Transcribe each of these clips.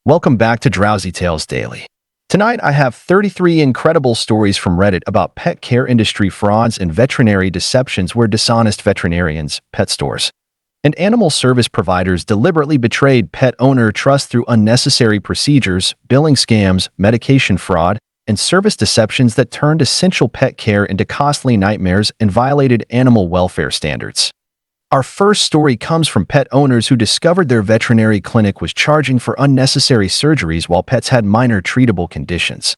Welcome back to Drowsy Tales Daily. Tonight I have 33 incredible stories from Reddit about pet care industry frauds and veterinary deceptions where dishonest veterinarians, pet stores, and animal service providers deliberately betrayed pet owner trust through unnecessary procedures, billing scams, medication fraud, and service deceptions that turned essential pet care into costly nightmares and violated animal welfare standards. Our first story comes from pet owners who discovered their veterinary clinic was charging for unnecessary surgeries while pets had minor treatable conditions,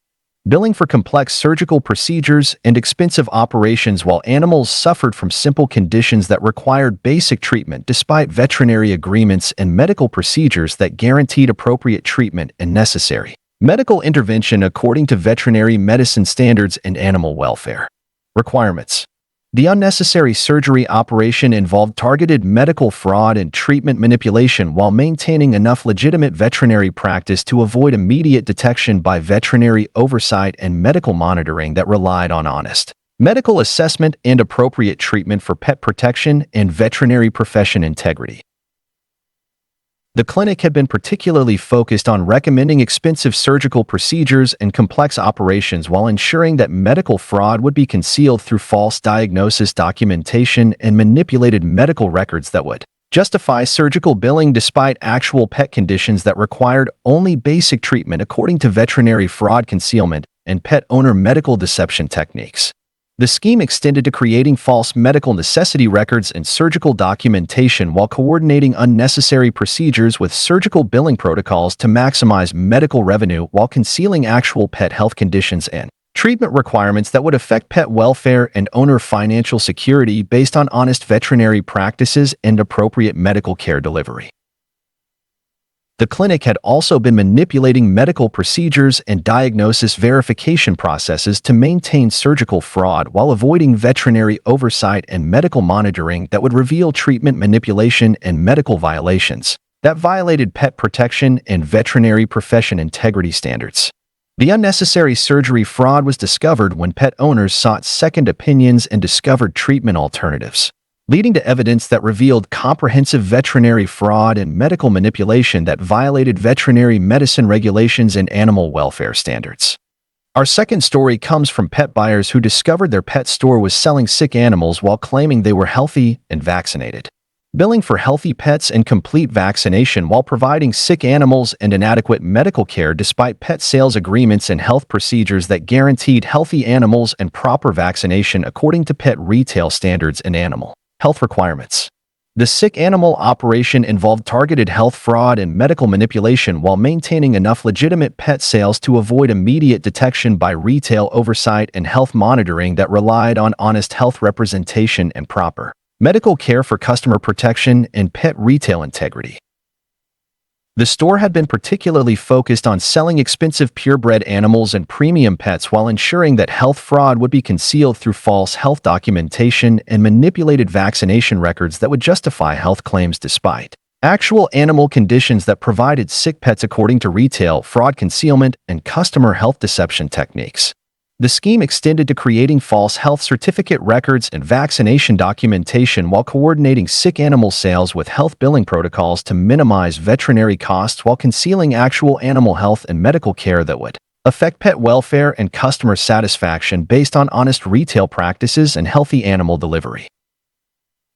billing for complex surgical procedures and expensive operations while animals suffered from simple conditions that required basic treatment despite veterinary agreements and medical procedures that guaranteed appropriate treatment and necessary medical intervention according to veterinary medicine standards and animal welfare requirements. The unnecessary surgery operation involved targeted medical fraud and treatment manipulation while maintaining enough legitimate veterinary practice to avoid immediate detection by veterinary oversight and medical monitoring that relied on honest medical assessment and appropriate treatment for pet protection and veterinary profession integrity. The clinic had been particularly focused on recommending expensive surgical procedures and complex operations while ensuring that medical fraud would be concealed through false diagnosis documentation and manipulated medical records that would justify surgical billing despite actual pet conditions that required only basic treatment according to veterinary fraud concealment and pet owner medical deception techniques. The scheme extended to creating false medical necessity records and surgical documentation while coordinating unnecessary procedures with surgical billing protocols to maximize medical revenue while concealing actual pet health conditions and treatment requirements that would affect pet welfare and owner financial security based on honest veterinary practices and appropriate medical care delivery. The clinic had also been manipulating medical procedures and diagnosis verification processes to maintain surgical fraud while avoiding veterinary oversight and medical monitoring that would reveal treatment manipulation and medical violations that violated pet protection and veterinary profession integrity standards. The unnecessary surgery fraud was discovered when pet owners sought second opinions and discovered treatment alternatives, leading to evidence that revealed comprehensive veterinary fraud and medical manipulation that violated veterinary medicine regulations and animal welfare standards. Our second story comes from pet buyers who discovered their pet store was selling sick animals while claiming they were healthy and vaccinated, billing for healthy pets and complete vaccination while providing sick animals and inadequate medical care despite pet sales agreements and health procedures that guaranteed healthy animals and proper vaccination according to pet retail standards and animal health requirements. The sick animal operation involved targeted health fraud and medical manipulation while maintaining enough legitimate pet sales to avoid immediate detection by retail oversight and health monitoring that relied on honest health representation and proper medical care for customer protection and pet retail integrity. The store had been particularly focused on selling expensive purebred animals and premium pets while ensuring that health fraud would be concealed through false health documentation and manipulated vaccination records that would justify health claims despite actual animal conditions that provided sick pets according to retail fraud concealment and customer health deception techniques. The scheme extended to creating false health certificate records and vaccination documentation while coordinating sick animal sales with health billing protocols to minimize veterinary costs while concealing actual animal health and medical care that would affect pet welfare and customer satisfaction based on honest retail practices and healthy animal delivery.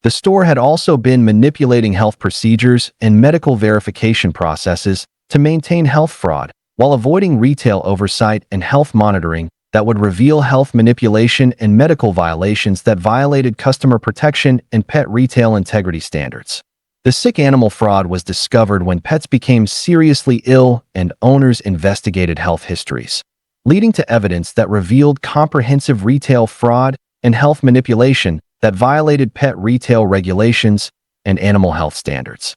The store had also been manipulating health procedures and medical verification processes to maintain health fraud while avoiding retail oversight and health monitoring that would reveal health manipulation and medical violations that violated customer protection and pet retail integrity standards. The sick animal fraud was discovered when pets became seriously ill and owners investigated health histories, leading to evidence that revealed comprehensive retail fraud and health manipulation that violated pet retail regulations and animal health standards.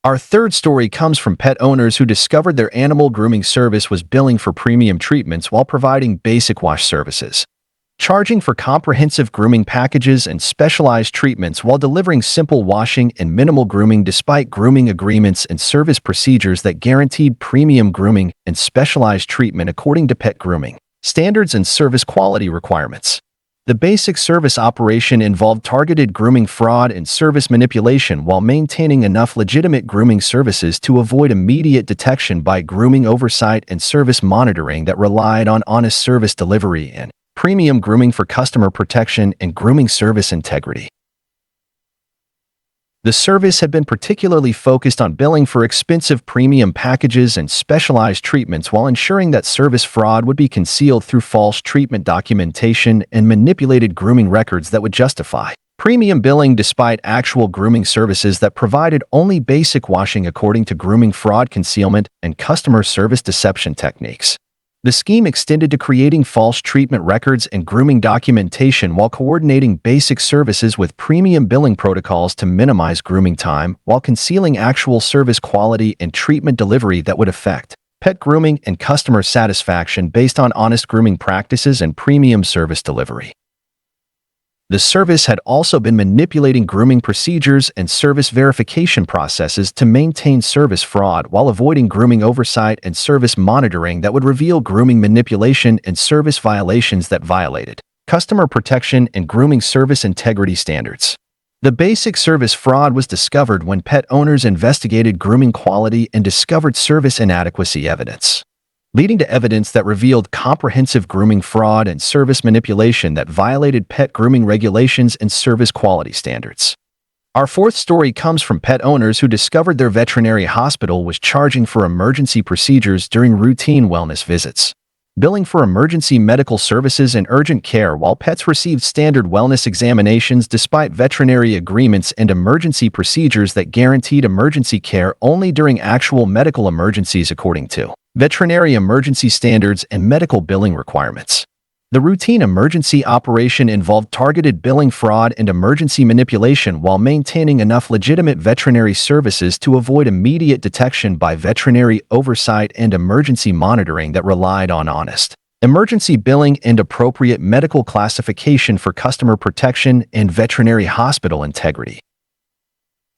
Our third story comes from pet owners who discovered their animal grooming service was billing for premium treatments while providing basic wash services, charging for comprehensive grooming packages and specialized treatments while delivering simple washing and minimal grooming despite grooming agreements and service procedures that guaranteed premium grooming and specialized treatment according to pet grooming standards and service quality requirements. The basic service operation involved targeted grooming fraud and service manipulation while maintaining enough legitimate grooming services to avoid immediate detection by grooming oversight and service monitoring that relied on honest service delivery and premium grooming for customer protection and grooming service integrity. The service had been particularly focused on billing for expensive premium packages and specialized treatments while ensuring that service fraud would be concealed through false treatment documentation and manipulated grooming records that would justify premium billing despite actual grooming services that provided only basic washing according to grooming fraud concealment and customer service deception techniques. The scheme extended to creating false treatment records and grooming documentation while coordinating basic services with premium billing protocols to minimize grooming time while concealing actual service quality and treatment delivery that would affect pet grooming and customer satisfaction based on honest grooming practices and premium service delivery. The service had also been manipulating grooming procedures and service verification processes to maintain service fraud while avoiding grooming oversight and service monitoring that would reveal grooming manipulation and service violations that violated customer protection and grooming service integrity standards. The basic service fraud was discovered when pet owners investigated grooming quality and discovered service inadequacy evidence, leading to evidence that revealed comprehensive grooming fraud and service manipulation that violated pet grooming regulations and service quality standards. Our fourth story comes from pet owners who discovered their veterinary hospital was charging for emergency procedures during routine wellness visits, billing for emergency medical services and urgent care while pets received standard wellness examinations despite veterinary agreements and emergency procedures that guaranteed emergency care only during actual medical emergencies according to veterinary emergency standards and medical billing requirements. The routine emergency operation involved targeted billing fraud and emergency manipulation while maintaining enough legitimate veterinary services to avoid immediate detection by veterinary oversight and emergency monitoring that relied on honest emergency billing and appropriate medical classification for customer protection and veterinary hospital integrity.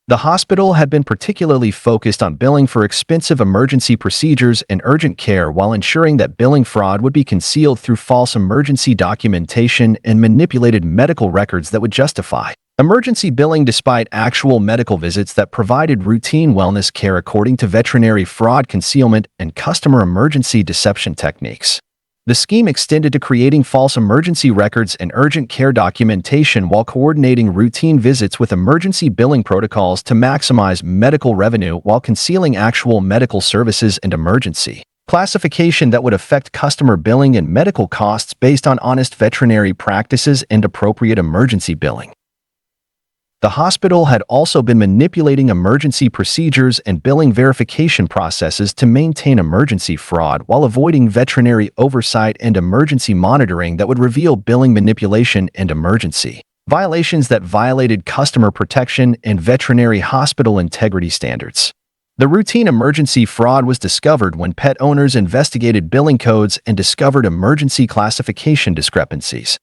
The hospital had been particularly focused on billing for expensive emergency procedures and urgent care while ensuring that billing fraud would be concealed through false emergency documentation and manipulated medical records that would justify emergency billing despite actual medical visits that provided routine wellness care according to veterinary fraud concealment and customer emergency deception techniques. The scheme extended to creating false emergency records and urgent care documentation while coordinating routine visits with emergency billing protocols to maximize medical revenue while concealing actual medical services and emergency classification that would affect customer billing and medical costs based on honest veterinary practices and appropriate emergency billing. The hospital had also been manipulating emergency procedures and billing verification processes to maintain emergency fraud while avoiding veterinary oversight and emergency monitoring that would reveal billing manipulation and emergency violations that violated customer protection and veterinary hospital integrity standards. The routine emergency fraud was discovered when pet owners investigated billing codes and discovered emergency classification discrepancies,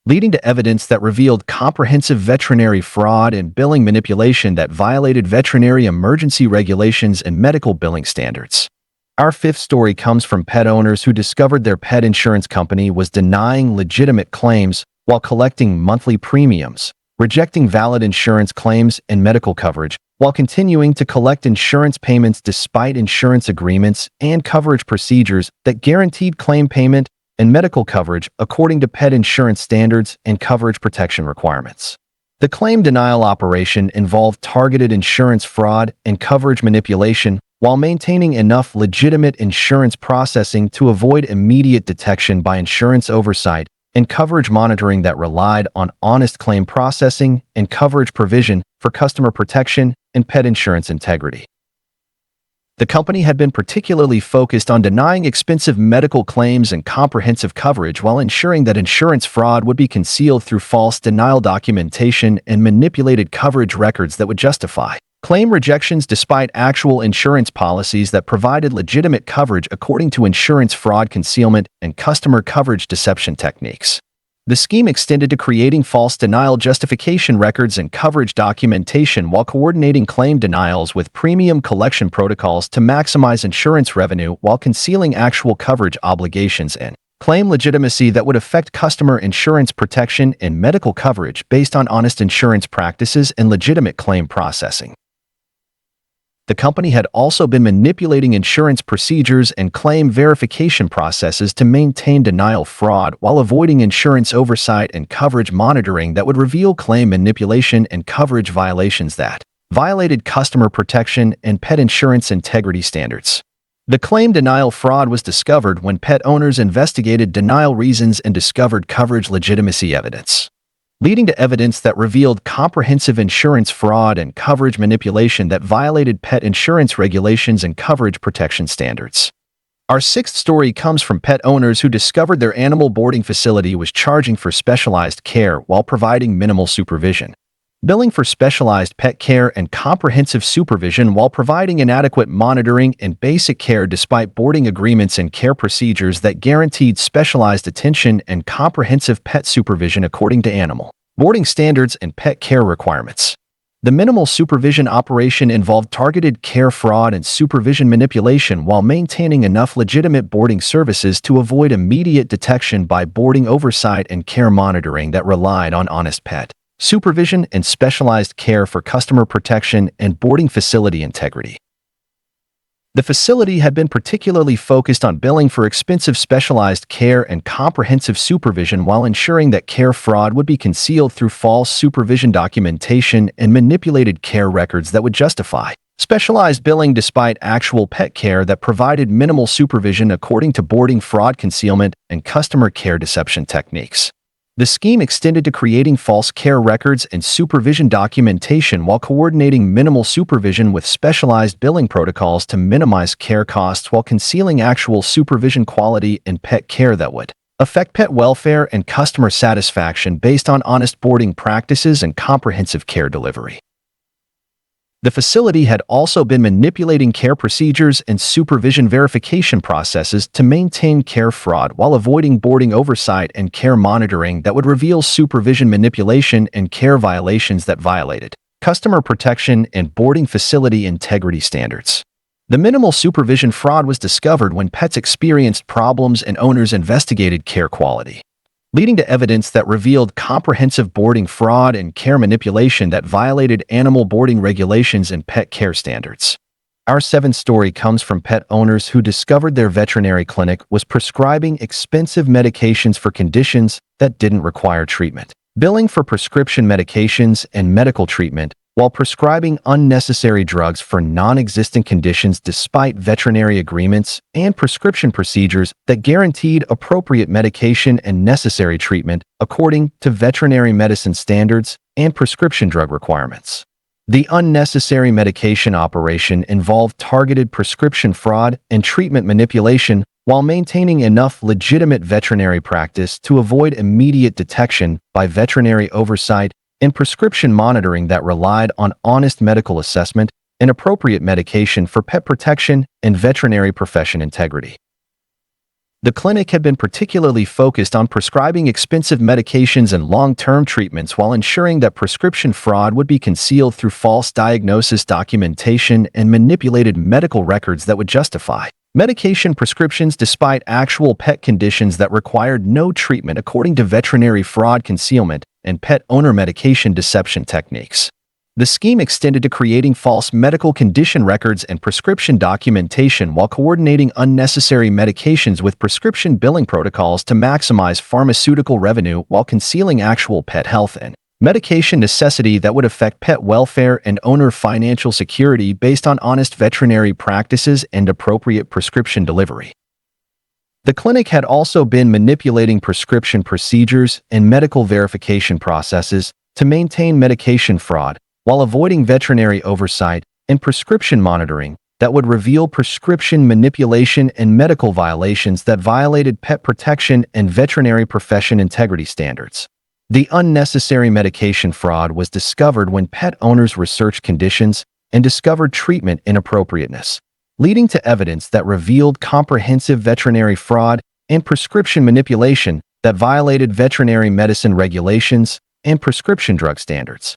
leading to evidence that revealed comprehensive veterinary fraud and billing manipulation that violated veterinary emergency regulations and medical billing standards. Our fifth story comes from pet owners who discovered their pet insurance company was denying legitimate claims while collecting monthly premiums, rejecting valid insurance claims and medical coverage, while continuing to collect insurance payments despite insurance agreements and coverage procedures that guaranteed claim payment and medical coverage according to pet insurance standards and coverage protection requirements. The claim denial operation involved targeted insurance fraud and coverage manipulation while maintaining enough legitimate insurance processing to avoid immediate detection by insurance oversight and coverage monitoring that relied on honest claim processing and coverage provision for customer protection and pet insurance integrity. The company had been particularly focused on denying expensive medical claims and comprehensive coverage while ensuring that insurance fraud would be concealed through false denial documentation and manipulated coverage records that would justify claim rejections despite actual insurance policies that provided legitimate coverage according to insurance fraud concealment and customer coverage deception techniques. The scheme extended to creating false denial justification records and coverage documentation while coordinating claim denials with premium collection protocols to maximize insurance revenue while concealing actual coverage obligations and claim legitimacy that would affect customer insurance protection and medical coverage based on honest insurance practices and legitimate claim processing. The company had also been manipulating insurance procedures and claim verification processes to maintain denial fraud while avoiding insurance oversight and coverage monitoring that would reveal claim manipulation and coverage violations that violated customer protection and pet insurance integrity standards. The claim denial fraud was discovered when pet owners investigated denial reasons and discovered coverage legitimacy evidence, leading to evidence that revealed comprehensive insurance fraud and coverage manipulation that violated pet insurance regulations and coverage protection standards. Our sixth story comes from pet owners who discovered their animal boarding facility was charging for specialized care while providing minimal supervision, billing for specialized pet care and comprehensive supervision while providing inadequate monitoring and basic care despite boarding agreements and care procedures that guaranteed specialized attention and comprehensive pet supervision according to animal boarding standards and pet care requirements. The minimal supervision operation involved targeted care fraud and supervision manipulation while maintaining enough legitimate boarding services to avoid immediate detection by boarding oversight and care monitoring that relied on honest pet supervision and specialized care for customer protection and boarding facility integrity. The facility had been particularly focused on billing for expensive specialized care and comprehensive supervision while ensuring that care fraud would be concealed through false supervision documentation and manipulated care records that would justify specialized billing despite actual pet care that provided minimal supervision according to boarding fraud concealment and customer care deception techniques. The scheme extended to creating false care records and supervision documentation while coordinating minimal supervision with specialized billing protocols to minimize care costs while concealing actual supervision quality and pet care that would affect pet welfare and customer satisfaction based on honest boarding practices and comprehensive care delivery. The facility had also been manipulating care procedures and supervision verification processes to maintain care fraud while avoiding boarding oversight and care monitoring that would reveal supervision manipulation and care violations that violated customer protection and boarding facility integrity standards. The minimal supervision fraud was discovered when pets experienced problems and owners investigated care quality, leading to evidence that revealed comprehensive boarding fraud and care manipulation that violated animal boarding regulations and pet care standards. Our seventh story comes from pet owners who discovered their veterinary clinic was prescribing expensive medications for conditions that didn't require treatment, billing for prescription medications and medical treatment, while prescribing unnecessary drugs for non-existent conditions despite veterinary agreements and prescription procedures that guaranteed appropriate medication and necessary treatment according to veterinary medicine standards and prescription drug requirements. The unnecessary medication operation involved targeted prescription fraud and treatment manipulation while maintaining enough legitimate veterinary practice to avoid immediate detection by veterinary oversight and prescription monitoring that relied on honest medical assessment and appropriate medication for pet protection and veterinary profession integrity. The clinic had been particularly focused on prescribing expensive medications and long-term treatments while ensuring that prescription fraud would be concealed through false diagnosis documentation and manipulated medical records that would justify medication prescriptions despite actual pet conditions that required no treatment according to veterinary fraud concealment and pet owner medication deception techniques. The scheme extended to creating false medical condition records and prescription documentation while coordinating unnecessary medications with prescription billing protocols to maximize pharmaceutical revenue while concealing actual pet health and medication necessity that would affect pet welfare and owner financial security based on honest veterinary practices and appropriate prescription delivery. The clinic had also been manipulating prescription procedures and medical verification processes to maintain medication fraud while avoiding veterinary oversight and prescription monitoring that would reveal prescription manipulation and medical violations that violated pet protection and veterinary profession integrity standards. The unnecessary medication fraud was discovered when pet owners researched conditions and discovered treatment inappropriateness, leading to evidence that revealed comprehensive veterinary fraud and prescription manipulation that violated veterinary medicine regulations and prescription drug standards.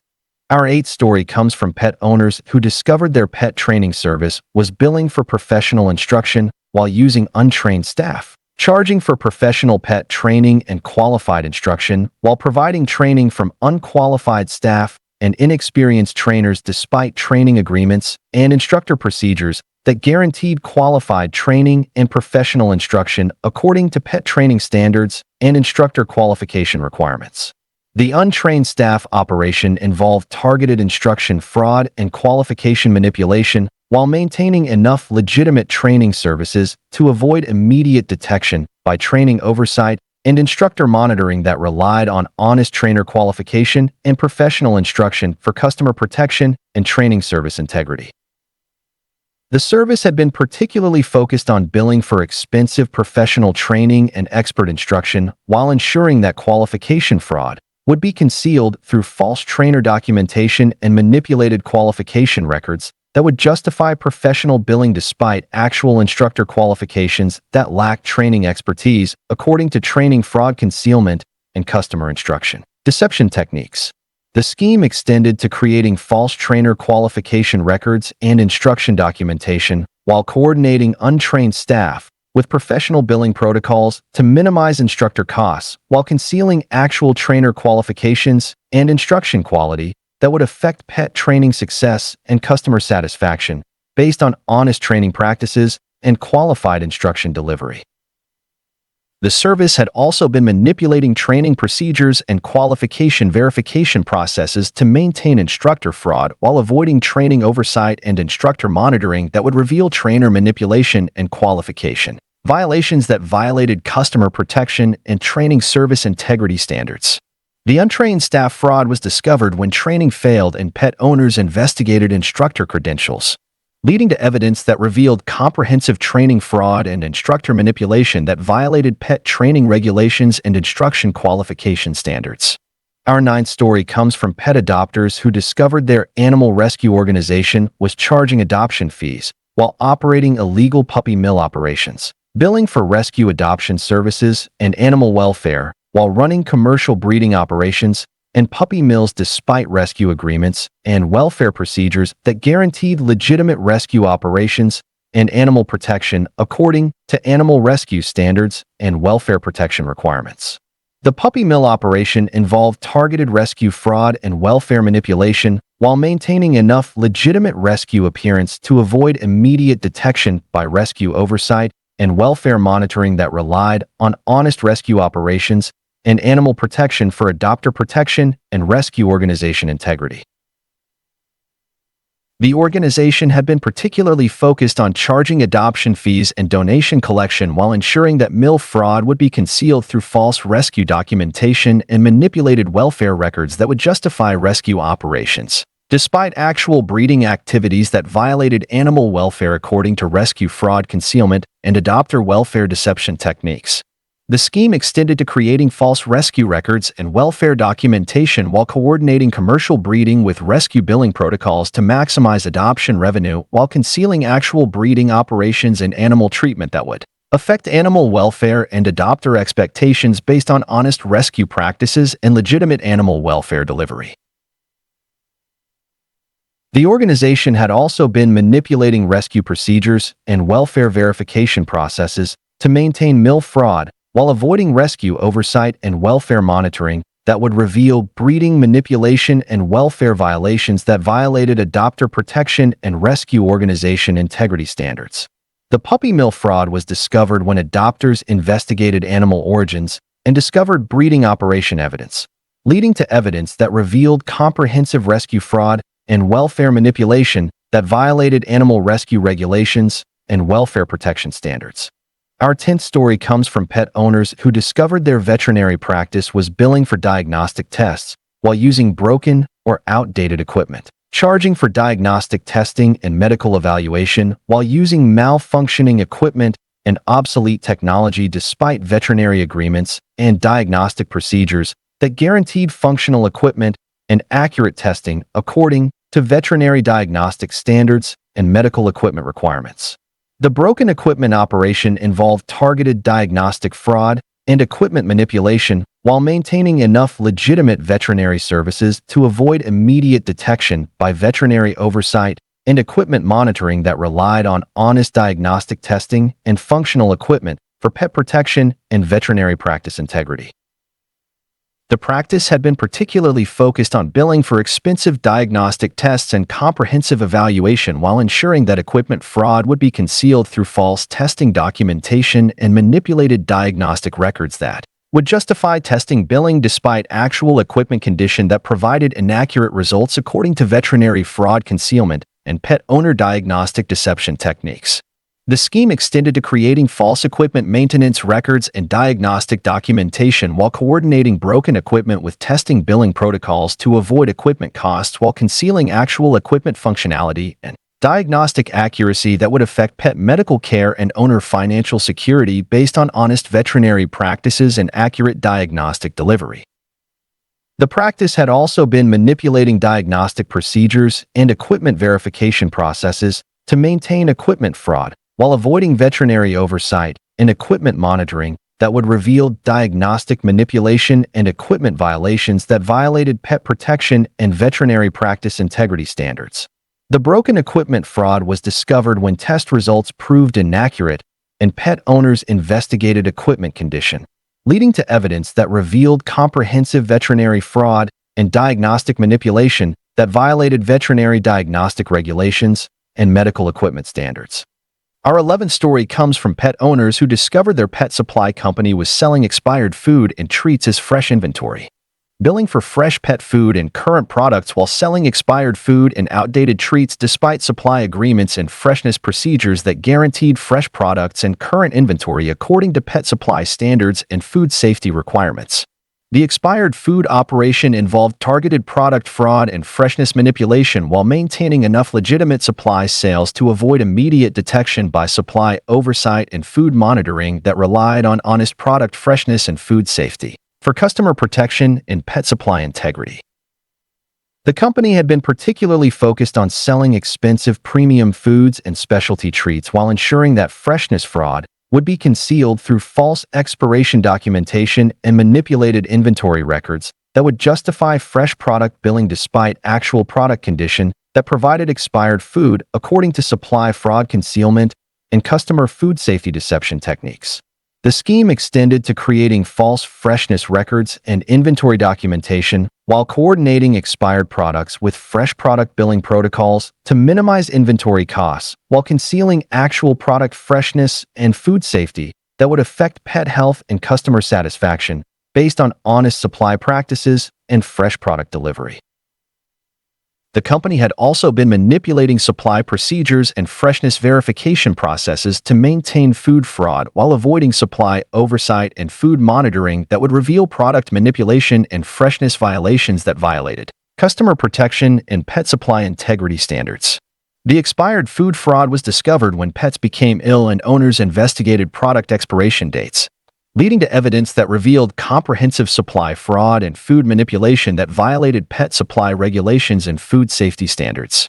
Our eighth story comes from pet owners who discovered their pet training service was billing for professional instruction while using untrained staff, charging for professional pet training and qualified instruction while providing training from unqualified staff and inexperienced trainers despite training agreements and instructor procedures that guaranteed qualified training and professional instruction according to pet training standards and instructor qualification requirements. The untrained staff operation involved targeted instruction fraud and qualification manipulation while maintaining enough legitimate training services to avoid immediate detection by training oversight and instructor monitoring that relied on honest trainer qualification and professional instruction for customer protection and training service integrity. The service had been particularly focused on billing for expensive professional training and expert instruction while ensuring that qualification fraud would be concealed through false trainer documentation and manipulated qualification records that would justify professional billing despite actual instructor qualifications that lacked training expertise according to training fraud concealment and customer instruction. Deception techniques. The scheme extended to creating false trainer qualification records and instruction documentation while coordinating untrained staff with professional billing protocols to minimize instructor costs while concealing actual trainer qualifications and instruction quality that would affect pet training success and customer satisfaction based on honest training practices and qualified instruction delivery. The service had also been manipulating training procedures and qualification verification processes to maintain instructor fraud while avoiding training oversight and instructor monitoring that would reveal trainer manipulation and qualification violations that violated customer protection and training service integrity standards. The untrained staff fraud was discovered when training failed and pet owners investigated instructor credentials, leading to evidence that revealed comprehensive training fraud and instructor manipulation that violated pet training regulations and instruction qualification standards. Our ninth story comes from pet adopters who discovered their animal rescue organization was charging adoption fees while operating illegal puppy mill operations, billing for rescue adoption services and animal welfare while running commercial breeding operations and puppy mills despite rescue agreements and welfare procedures that guaranteed legitimate rescue operations and animal protection according to animal rescue standards and welfare protection requirements. The puppy mill operation involved targeted rescue fraud and welfare manipulation while maintaining enough legitimate rescue appearance to avoid immediate detection by rescue oversight and welfare monitoring that relied on honest rescue operations and animal protection for adopter protection and rescue organization integrity. The organization had been particularly focused on charging adoption fees and donation collection while ensuring that mill fraud would be concealed through false rescue documentation and manipulated welfare records that would justify rescue operations, despite actual breeding activities that violated animal welfare according to rescue fraud concealment and adopter welfare deception techniques. The scheme extended to creating false rescue records and welfare documentation while coordinating commercial breeding with rescue billing protocols to maximize adoption revenue while concealing actual breeding operations and animal treatment that would affect animal welfare and adopter expectations based on honest rescue practices and legitimate animal welfare delivery. The organization had also been manipulating rescue procedures and welfare verification processes to maintain mill fraud while avoiding rescue oversight and welfare monitoring that would reveal breeding manipulation and welfare violations that violated adopter protection and rescue organization integrity standards. The puppy mill fraud was discovered when adopters investigated animal origins and discovered breeding operation evidence, leading to evidence that revealed comprehensive rescue fraud and welfare manipulation that violated animal rescue regulations and welfare protection standards. Our 10th story comes from pet owners who discovered their veterinary practice was billing for diagnostic tests while using broken or outdated equipment, charging for diagnostic testing and medical evaluation while using malfunctioning equipment and obsolete technology despite veterinary agreements and diagnostic procedures that guaranteed functional equipment and accurate testing according to veterinary diagnostic standards and medical equipment requirements. The broken equipment operation involved targeted diagnostic fraud and equipment manipulation while maintaining enough legitimate veterinary services to avoid immediate detection by veterinary oversight and equipment monitoring that relied on honest diagnostic testing and functional equipment for pet protection and veterinary practice integrity. The practice had been particularly focused on billing for expensive diagnostic tests and comprehensive evaluation while ensuring that equipment fraud would be concealed through false testing documentation and manipulated diagnostic records that would justify testing billing despite actual equipment condition that provided inaccurate results according to veterinary fraud concealment and pet owner diagnostic deception techniques. The scheme extended to creating false equipment maintenance records and diagnostic documentation while coordinating broken equipment with testing billing protocols to avoid equipment costs while concealing actual equipment functionality and diagnostic accuracy that would affect pet medical care and owner financial security based on honest veterinary practices and accurate diagnostic delivery. The practice had also been manipulating diagnostic procedures and equipment verification processes to maintain equipment fraud, while avoiding veterinary oversight and equipment monitoring that would reveal diagnostic manipulation and equipment violations that violated pet protection and veterinary practice integrity standards. The broken equipment fraud was discovered when test results proved inaccurate and pet owners investigated equipment condition, leading to evidence that revealed comprehensive veterinary fraud and diagnostic manipulation that violated veterinary diagnostic regulations and medical equipment standards. Our 11th story comes from pet owners who discovered their pet supply company was selling expired food and treats as fresh inventory. Billing for fresh pet food and current products while selling expired food and outdated treats despite supply agreements and freshness procedures that guaranteed fresh products and current inventory according to pet supply standards and food safety requirements. The expired food operation involved targeted product fraud and freshness manipulation while maintaining enough legitimate supply sales to avoid immediate detection by supply oversight and food monitoring that relied on honest product freshness and food safety for customer protection and pet supply integrity. The company had been particularly focused on selling expensive premium foods and specialty treats while ensuring that freshness fraud would be concealed through false expiration documentation and manipulated inventory records that would justify fresh product billing despite actual product condition that provided expired food according to supply fraud concealment and customer food safety deception techniques. The scheme extended to creating false freshness records and inventory documentation while coordinating expired products with fresh product billing protocols to minimize inventory costs while concealing actual product freshness and food safety that would affect pet health and customer satisfaction based on honest supply practices and fresh product delivery. The company had also been manipulating supply procedures and freshness verification processes to maintain food fraud while avoiding supply oversight and food monitoring that would reveal product manipulation and freshness violations that violated customer protection and pet supply integrity standards. The expired food fraud was discovered when pets became ill and owners investigated product expiration dates, leading to evidence that revealed comprehensive supply fraud and food manipulation that violated pet supply regulations and food safety standards.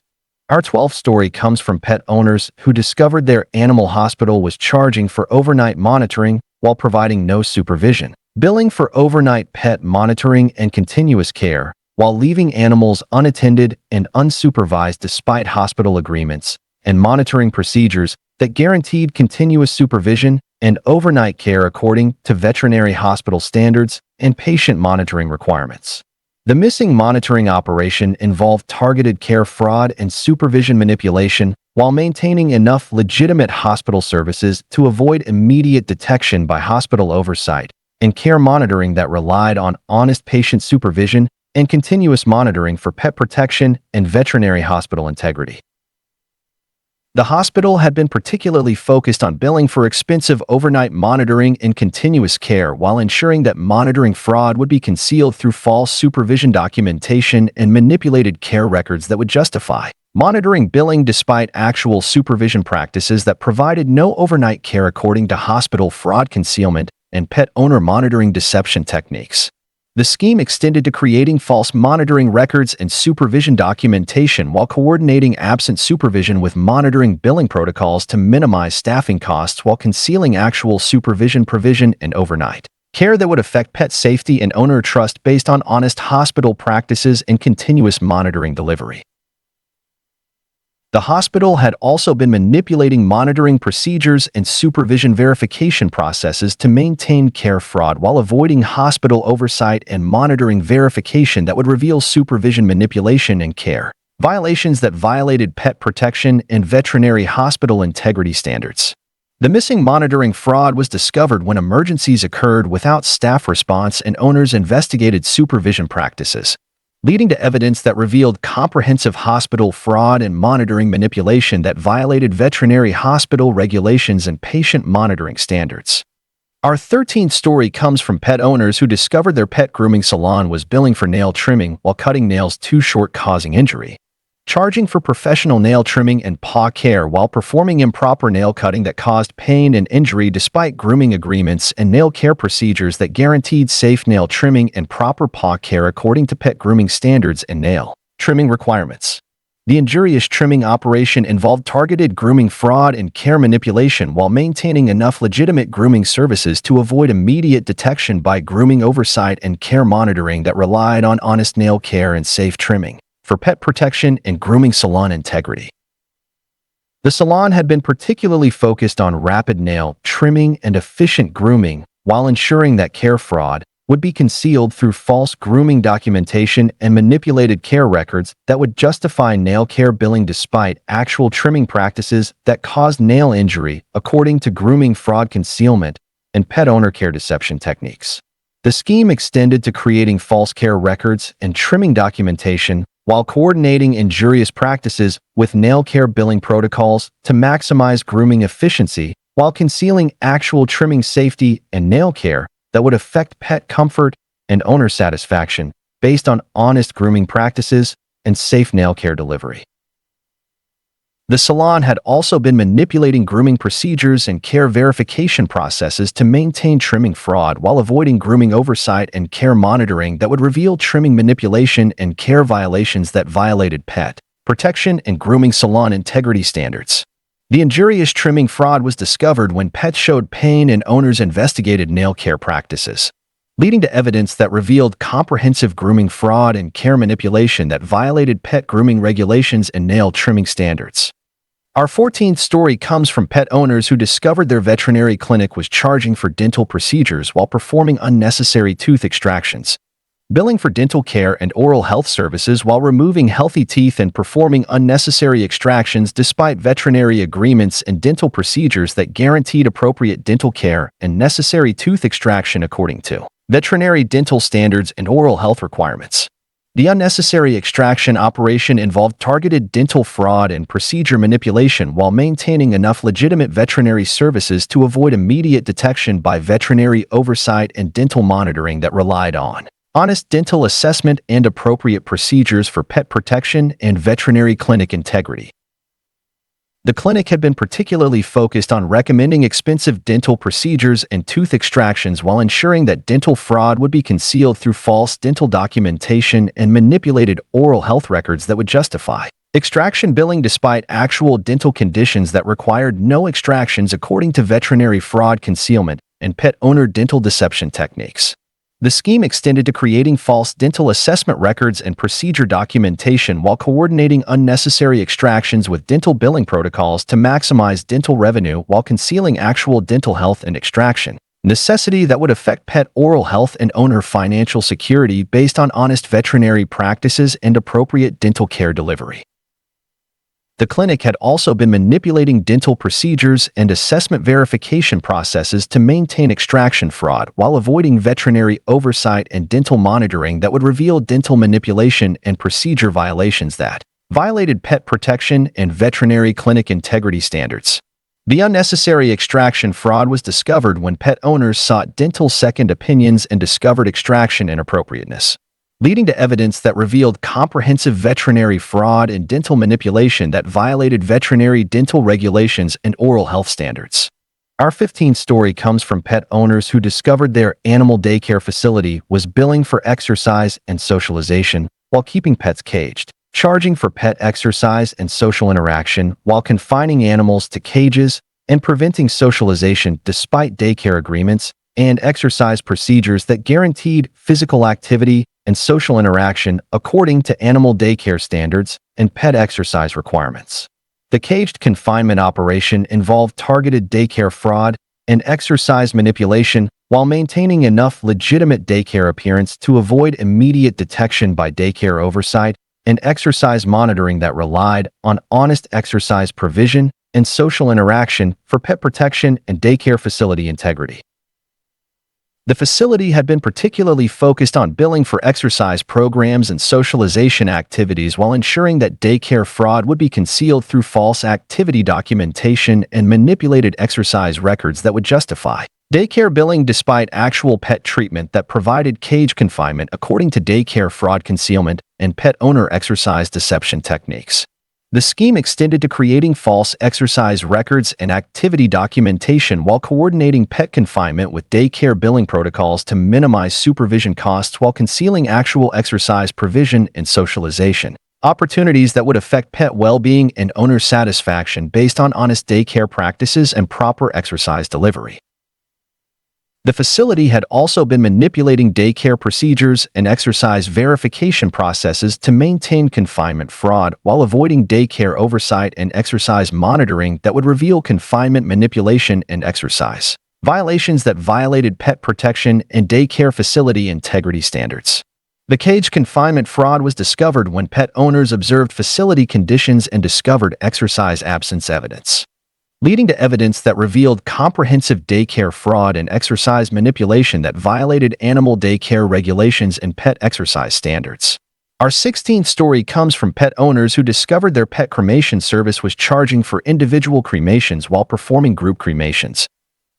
Our 12th story comes from pet owners who discovered their animal hospital was charging for overnight monitoring while providing no supervision, billing for overnight pet monitoring and continuous care, while leaving animals unattended and unsupervised despite hospital agreements and monitoring procedures that guaranteed continuous supervision and overnight care according to veterinary hospital standards and patient monitoring requirements. The missing monitoring operation involved targeted care fraud and supervision manipulation while maintaining enough legitimate hospital services to avoid immediate detection by hospital oversight and care monitoring that relied on honest patient supervision and continuous monitoring for pet protection and veterinary hospital integrity. The hospital had been particularly focused on billing for expensive overnight monitoring and continuous care while ensuring that monitoring fraud would be concealed through false supervision documentation and manipulated care records that would justify monitoring billing despite actual supervision practices that provided no overnight care according to hospital fraud concealment and pet owner monitoring deception techniques. The scheme extended to creating false monitoring records and supervision documentation while coordinating absent supervision with monitoring billing protocols to minimize staffing costs while concealing actual supervision provision and overnight care that would affect pet safety and owner trust based on honest hospital practices and continuous monitoring delivery. The hospital had also been manipulating monitoring procedures and supervision verification processes to maintain care fraud while avoiding hospital oversight and monitoring verification that would reveal supervision manipulation and care violations that violated pet protection and veterinary hospital integrity standards. The missing monitoring fraud was discovered when emergencies occurred without staff response and owners investigated supervision practices, leading to evidence that revealed comprehensive hospital fraud and monitoring manipulation that violated veterinary hospital regulations and patient monitoring standards. Our 13th story comes from pet owners who discovered their pet grooming salon was billing for nail trimming while cutting nails too short, causing injury, charging for professional nail trimming and paw care while performing improper nail cutting that caused pain and injury despite grooming agreements and nail care procedures that guaranteed safe nail trimming and proper paw care according to pet grooming standards and nail trimming requirements. The injurious trimming operation involved targeted grooming fraud and care manipulation while maintaining enough legitimate grooming services to avoid immediate detection by grooming oversight and care monitoring that relied on honest nail care and safe trimming for pet protection and grooming salon integrity. The salon had been particularly focused on rapid nail trimming and efficient grooming while ensuring that care fraud would be concealed through false grooming documentation and manipulated care records that would justify nail care billing despite actual trimming practices that caused nail injury according to grooming fraud concealment and pet owner care deception techniques. The scheme extended to creating false care records and trimming documentation while coordinating injurious practices with nail care billing protocols to maximize grooming efficiency while concealing actual trimming safety and nail care that would affect pet comfort and owner satisfaction based on honest grooming practices and safe nail care delivery. The salon had also been manipulating grooming procedures and care verification processes to maintain trimming fraud while avoiding grooming oversight and care monitoring that would reveal trimming manipulation and care violations that violated pet protection and grooming salon integrity standards. The injurious trimming fraud was discovered when pets showed pain and owners investigated nail care practices, leading to evidence that revealed comprehensive grooming fraud and care manipulation that violated pet grooming regulations and nail trimming standards. Our 14th story comes from pet owners who discovered their veterinary clinic was charging for dental procedures while performing unnecessary tooth extractions, billing for dental care and oral health services while removing healthy teeth and performing unnecessary extractions despite veterinary agreements and dental procedures that guaranteed appropriate dental care and necessary tooth extraction according to veterinary dental standards and oral health requirements. The unnecessary extraction operation involved targeted dental fraud and procedure manipulation while maintaining enough legitimate veterinary services to avoid immediate detection by veterinary oversight and dental monitoring that relied on honest dental assessment and appropriate procedures for pet protection and veterinary clinic integrity. The clinic had been particularly focused on recommending expensive dental procedures and tooth extractions while ensuring that dental fraud would be concealed through false dental documentation and manipulated oral health records that would justify extraction billing despite actual dental conditions that required no extractions according to veterinary fraud concealment and pet owner dental deception techniques. The scheme extended to creating false dental assessment records and procedure documentation while coordinating unnecessary extractions with dental billing protocols to maximize dental revenue while concealing actual dental health and extraction necessity that would affect pet oral health and owner financial security based on honest veterinary practices and appropriate dental care delivery. The clinic had also been manipulating dental procedures and assessment verification processes to maintain extraction fraud while avoiding veterinary oversight and dental monitoring that would reveal dental manipulation and procedure violations that violated pet protection and veterinary clinic integrity standards. The unnecessary extraction fraud was discovered when pet owners sought dental second opinions and discovered extraction inappropriateness, leading to evidence that revealed comprehensive veterinary fraud and dental manipulation that violated veterinary dental regulations and oral health standards. Our 15th story comes from pet owners who discovered their animal daycare facility was billing for exercise and socialization while keeping pets caged, charging for pet exercise and social interaction while confining animals to cages and preventing socialization despite daycare agreements and exercise procedures that guaranteed physical activity and social interaction according to animal daycare standards and pet exercise requirements. The caged confinement operation involved targeted daycare fraud and exercise manipulation while maintaining enough legitimate daycare appearance to avoid immediate detection by daycare oversight and exercise monitoring that relied on honest exercise provision and social interaction for pet protection and daycare facility integrity. The facility had been particularly focused on billing for exercise programs and socialization activities while ensuring that daycare fraud would be concealed through false activity documentation and manipulated exercise records that would justify daycare billing despite actual pet treatment that provided cage confinement according to daycare fraud concealment and pet owner exercise deception techniques. The scheme extended to creating false exercise records and activity documentation while coordinating pet confinement with daycare billing protocols to minimize supervision costs while concealing actual exercise provision and socialization opportunities that would affect pet well-being and owner satisfaction based on honest daycare practices and proper exercise delivery. The facility had also been manipulating daycare procedures and exercise verification processes to maintain confinement fraud while avoiding daycare oversight and exercise monitoring that would reveal confinement manipulation and exercise violations that violated pet protection and daycare facility integrity standards. The cage confinement fraud was discovered when pet owners observed facility conditions and discovered exercise absence evidence, leading to evidence that revealed comprehensive daycare fraud and exercise manipulation that violated animal daycare regulations and pet exercise standards. Our 16th story comes from pet owners who discovered their pet cremation service was charging for individual cremations while performing group cremations,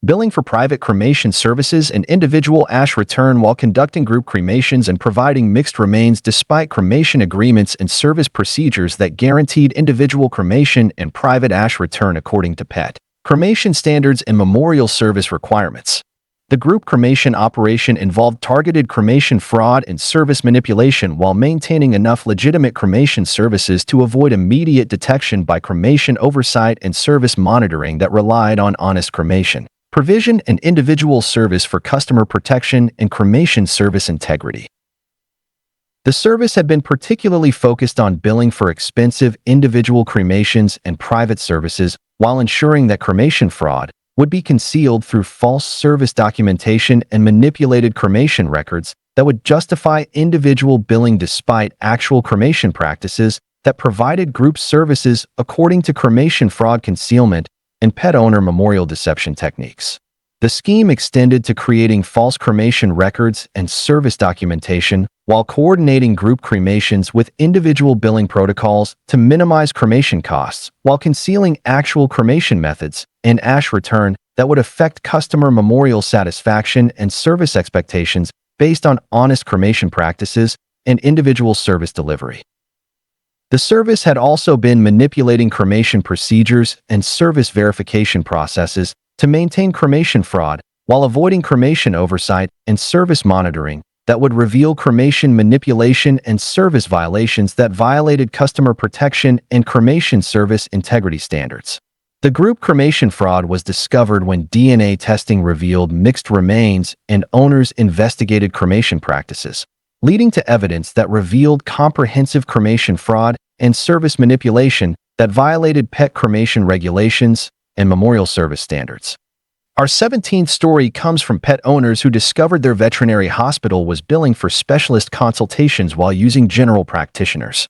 billing for private cremation services and individual ash return while conducting group cremations and providing mixed remains despite cremation agreements and service procedures that guaranteed individual cremation and private ash return according to pet cremation standards and memorial service requirements. The group cremation operation involved targeted cremation fraud and service manipulation while maintaining enough legitimate cremation services to avoid immediate detection by cremation oversight and service monitoring that relied on honest cremation provision and individual service for customer protection and cremation service integrity. The service had been particularly focused on billing for expensive individual cremations and private services while ensuring that cremation fraud would be concealed through false service documentation and manipulated cremation records that would justify individual billing despite actual cremation practices that provided group services according to cremation fraud concealment and pet owner memorial deception techniques. The scheme extended to creating false cremation records and service documentation while coordinating group cremations with individual billing protocols to minimize cremation costs while concealing actual cremation methods and ash return that would affect customer memorial satisfaction and service expectations based on honest cremation practices and individual service delivery. The service had also been manipulating cremation procedures and service verification processes to maintain cremation fraud while avoiding cremation oversight and service monitoring that would reveal cremation manipulation and service violations that violated customer protection and cremation service integrity standards. The group cremation fraud was discovered when DNA testing revealed mixed remains and owners investigated cremation practices, leading to evidence that revealed comprehensive cremation fraud and service manipulation that violated pet cremation regulations and memorial service standards. Our 17th story comes from pet owners who discovered their veterinary hospital was billing for specialist consultations while using general practitioners,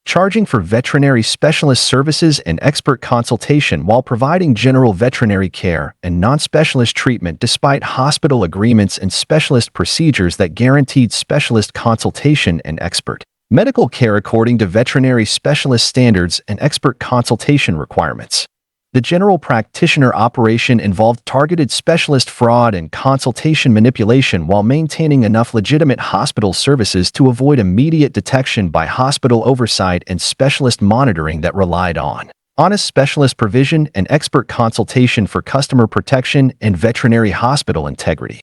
charging for veterinary specialist services and expert consultation while providing general veterinary care and non-specialist treatment despite hospital agreements and specialist procedures that guaranteed specialist consultation and expert medical care according to veterinary specialist standards and expert consultation requirements. The general practitioner operation involved targeted specialist fraud and consultation manipulation while maintaining enough legitimate hospital services to avoid immediate detection by hospital oversight and specialist monitoring that relied on honest specialist provision and expert consultation for customer protection and veterinary hospital integrity.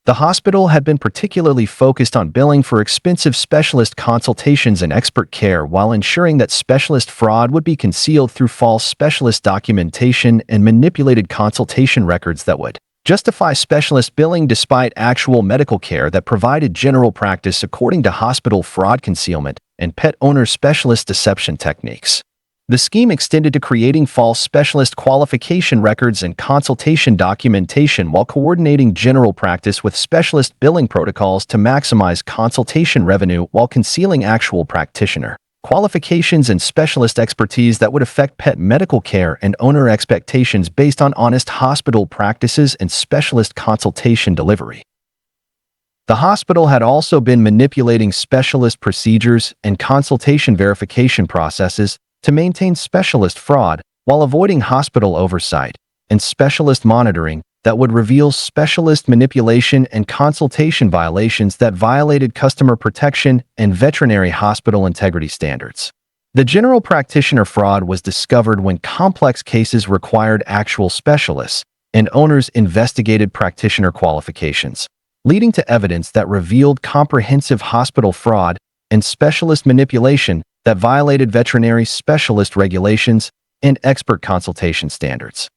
The hospital had been particularly focused on billing for expensive specialist consultations and expert care while ensuring that specialist fraud would be concealed through false specialist documentation and manipulated consultation records that would justify specialist billing despite actual medical care that provided general practice according to hospital fraud concealment and pet owner specialist deception techniques. The scheme extended to creating false specialist qualification records and consultation documentation while coordinating general practice with specialist billing protocols to maximize consultation revenue while concealing actual practitioner qualifications and specialist expertise that would affect pet medical care and owner expectations based on honest hospital practices and specialist consultation delivery. The hospital had also been manipulating specialist procedures and consultation verification processes to maintain specialist fraud while avoiding hospital oversight and specialist monitoring that would reveal specialist manipulation and consultation violations that violated customer protection and veterinary hospital integrity standards. The general practitioner fraud was discovered when complex cases required actual specialists and owners investigated practitioner qualifications, leading to evidence that revealed comprehensive hospital fraud and specialist manipulation that violated veterinary specialist regulations and expert consultation standards.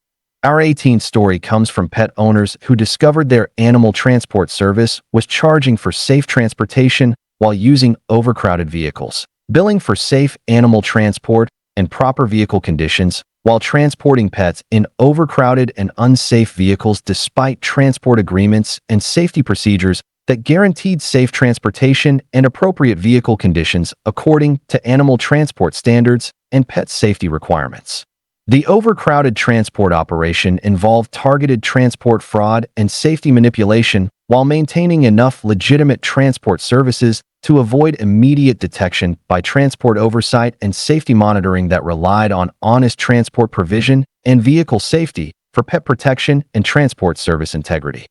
Our 18th story comes from pet owners who discovered their animal transport service was charging for safe transportation while using overcrowded vehicles, billing for safe animal transport and proper vehicle conditions while transporting pets in overcrowded and unsafe vehicles despite transport agreements and safety procedures that guaranteed safe transportation and appropriate vehicle conditions according to animal transport standards and pet safety requirements. The overcrowded transport operation involved targeted transport fraud and safety manipulation while maintaining enough legitimate transport services to avoid immediate detection by transport oversight and safety monitoring that relied on honest transport provision and vehicle safety for pet protection and transport service integrity.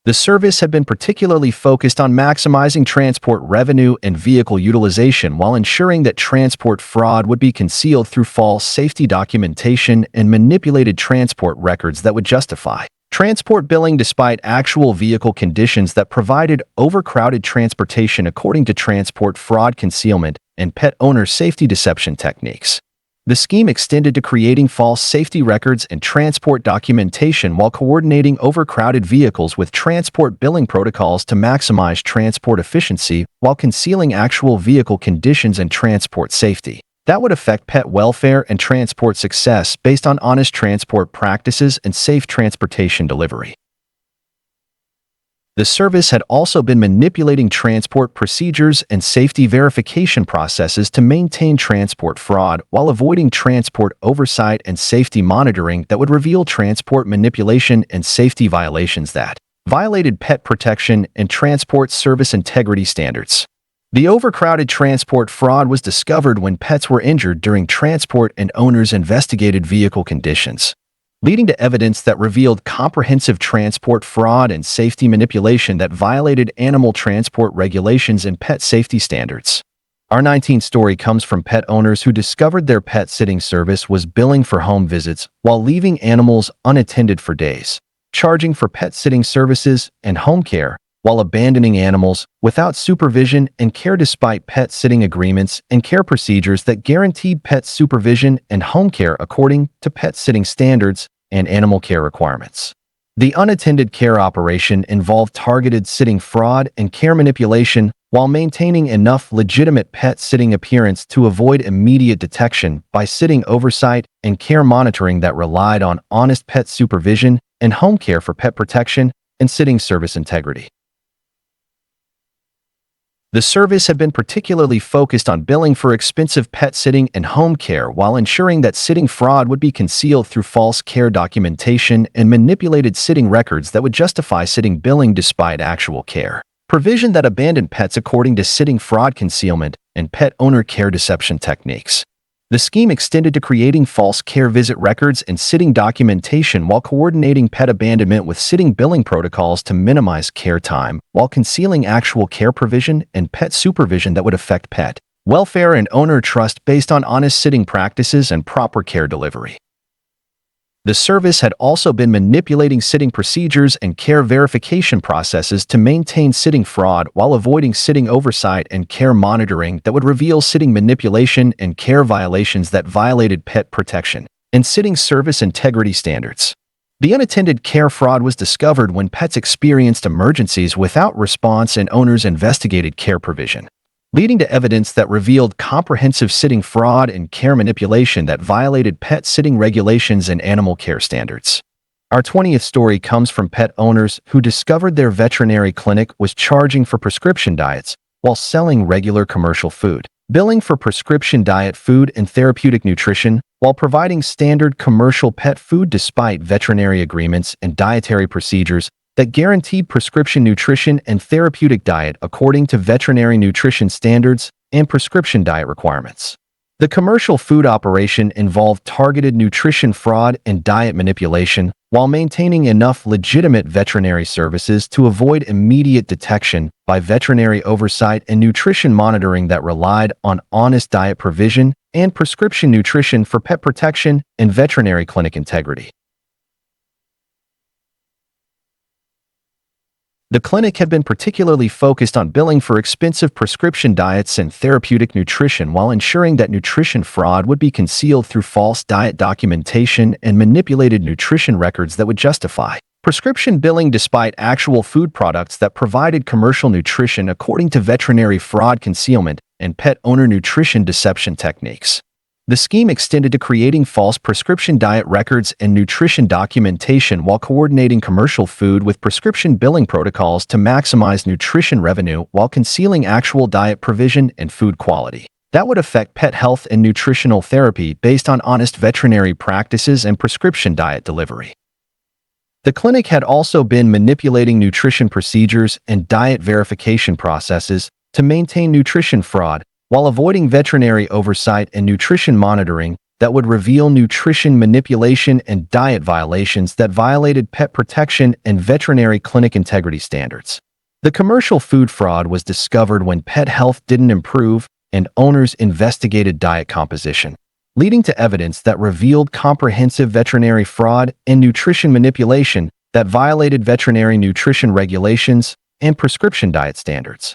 The service had been particularly focused on maximizing transport revenue and vehicle utilization while ensuring that transport fraud would be concealed through false safety documentation and manipulated transport records that would justify transport billing despite actual vehicle conditions that provided overcrowded transportation according to transport fraud concealment and pet owner safety deception techniques. The scheme extended to creating false safety records and transport documentation while coordinating overcrowded vehicles with transport billing protocols to maximize transport efficiency while concealing actual vehicle conditions and transport safety that would affect pet welfare and transport success based on honest transport practices and safe transportation delivery. The service had also been manipulating transport procedures and safety verification processes to maintain transport fraud while avoiding transport oversight and safety monitoring that would reveal transport manipulation and safety violations that violated pet protection and transport service integrity standards. The overcrowded transport fraud was discovered when pets were injured during transport and owners investigated vehicle conditions, leading to evidence that revealed comprehensive transport fraud and safety manipulation that violated animal transport regulations and pet safety standards. Our 19th story comes from pet owners who discovered their pet sitting service was billing for home visits while leaving animals unattended for days, charging for pet sitting services and home care while abandoning animals without supervision and care despite pet sitting agreements and care procedures that guaranteed pet supervision and home care according to pet sitting standards and animal care requirements. The unattended care operation involved targeted sitting fraud and care manipulation while maintaining enough legitimate pet sitting appearance to avoid immediate detection by sitting oversight and care monitoring that relied on honest pet supervision and home care for pet protection and sitting service integrity. The service had been particularly focused on billing for expensive pet sitting and home care while ensuring that sitting fraud would be concealed through false care documentation and manipulated sitting records that would justify sitting billing despite actual care provision that abandoned pets according to sitting fraud concealment and pet owner care deception techniques. The scheme extended to creating false care visit records and sitting documentation while coordinating pet abandonment with sitting billing protocols to minimize care time while concealing actual care provision and pet supervision that would affect pet welfare and owner trust based on honest sitting practices and proper care delivery. The service had also been manipulating sitting procedures and care verification processes to maintain sitting fraud while avoiding sitting oversight and care monitoring that would reveal sitting manipulation and care violations that violated pet protection and sitting service integrity standards. The unattended care fraud was discovered when pets experienced emergencies without response and owners investigated care provision, leading to evidence that revealed comprehensive sitting fraud and care manipulation that violated pet sitting regulations and animal care standards. Our 20th story comes from pet owners who discovered their veterinary clinic was charging for prescription diets while selling regular commercial food, billing for prescription diet food and therapeutic nutrition while providing standard commercial pet food despite veterinary agreements and dietary procedures that guaranteed prescription nutrition and therapeutic diet according to veterinary nutrition standards and prescription diet requirements. The commercial food operation involved targeted nutrition fraud and diet manipulation while maintaining enough legitimate veterinary services to avoid immediate detection by veterinary oversight and nutrition monitoring that relied on honest diet provision and prescription nutrition for pet protection and veterinary clinic integrity. The clinic had been particularly focused on billing for expensive prescription diets and therapeutic nutrition while ensuring that nutrition fraud would be concealed through false diet documentation and manipulated nutrition records that would justify prescription billing despite actual food products that provided commercial nutrition according to veterinary fraud concealment and pet owner nutrition deception techniques. The scheme extended to creating false prescription diet records and nutrition documentation while coordinating commercial food with prescription billing protocols to maximize nutrition revenue while concealing actual diet provision and food quality that would affect pet health and nutritional therapy based on honest veterinary practices and prescription diet delivery. The clinic had also been manipulating nutrition procedures and diet verification processes to maintain nutrition fraud while avoiding veterinary oversight and nutrition monitoring that would reveal nutrition manipulation and diet violations that violated pet protection and veterinary clinic integrity standards. The commercial food fraud was discovered when pet health didn't improve and owners investigated diet composition, leading to evidence that revealed comprehensive veterinary fraud and nutrition manipulation that violated veterinary nutrition regulations and prescription diet standards.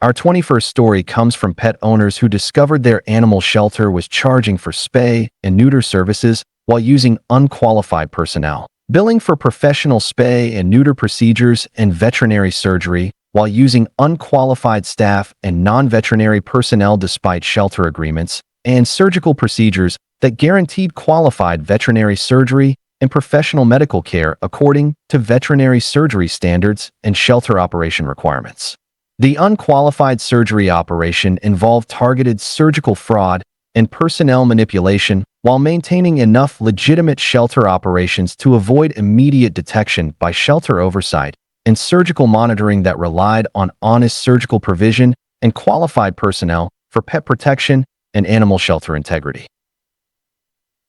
Our 21st story comes from pet owners who discovered their animal shelter was charging for spay and neuter services while using unqualified personnel, billing for professional spay and neuter procedures and veterinary surgery while using unqualified staff and non-veterinary personnel despite shelter agreements and surgical procedures that guaranteed qualified veterinary surgery and professional medical care according to veterinary surgery standards and shelter operation requirements. The unqualified surgery operation involved targeted surgical fraud and personnel manipulation while maintaining enough legitimate shelter operations to avoid immediate detection by shelter oversight and surgical monitoring that relied on honest surgical provision and qualified personnel for pet protection and animal shelter integrity.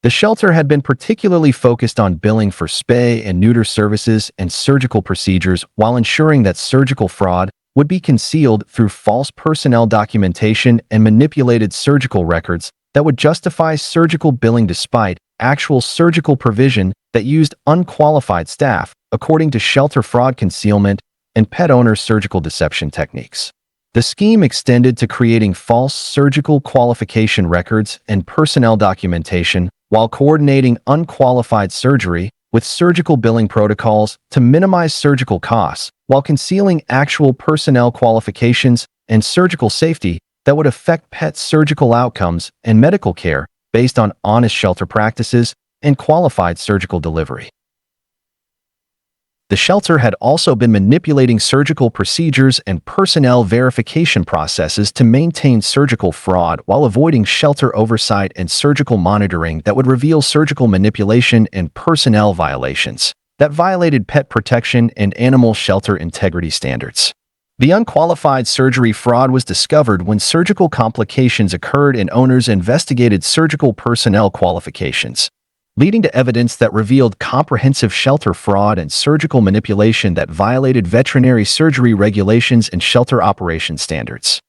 The shelter had been particularly focused on billing for spay and neuter services and surgical procedures while ensuring that surgical fraud would be concealed through false personnel documentation and manipulated surgical records that would justify surgical billing despite actual surgical provision that used unqualified staff, according to shelter fraud concealment and pet owner surgical deception techniques. The scheme extended to creating false surgical qualification records and personnel documentation while coordinating unqualified surgery with surgical billing protocols to minimize surgical costs while concealing actual personnel qualifications and surgical safety that would affect pet surgical outcomes and medical care based on honest shelter practices and qualified surgical delivery. The shelter had also been manipulating surgical procedures and personnel verification processes to maintain surgical fraud while avoiding shelter oversight and surgical monitoring that would reveal surgical manipulation and personnel violations that violated pet protection and animal shelter integrity standards. The unqualified surgery fraud was discovered when surgical complications occurred and owners investigated surgical personnel qualifications, leading to evidence that revealed comprehensive shelter fraud and surgical manipulation that violated veterinary surgery regulations and shelter operation standards.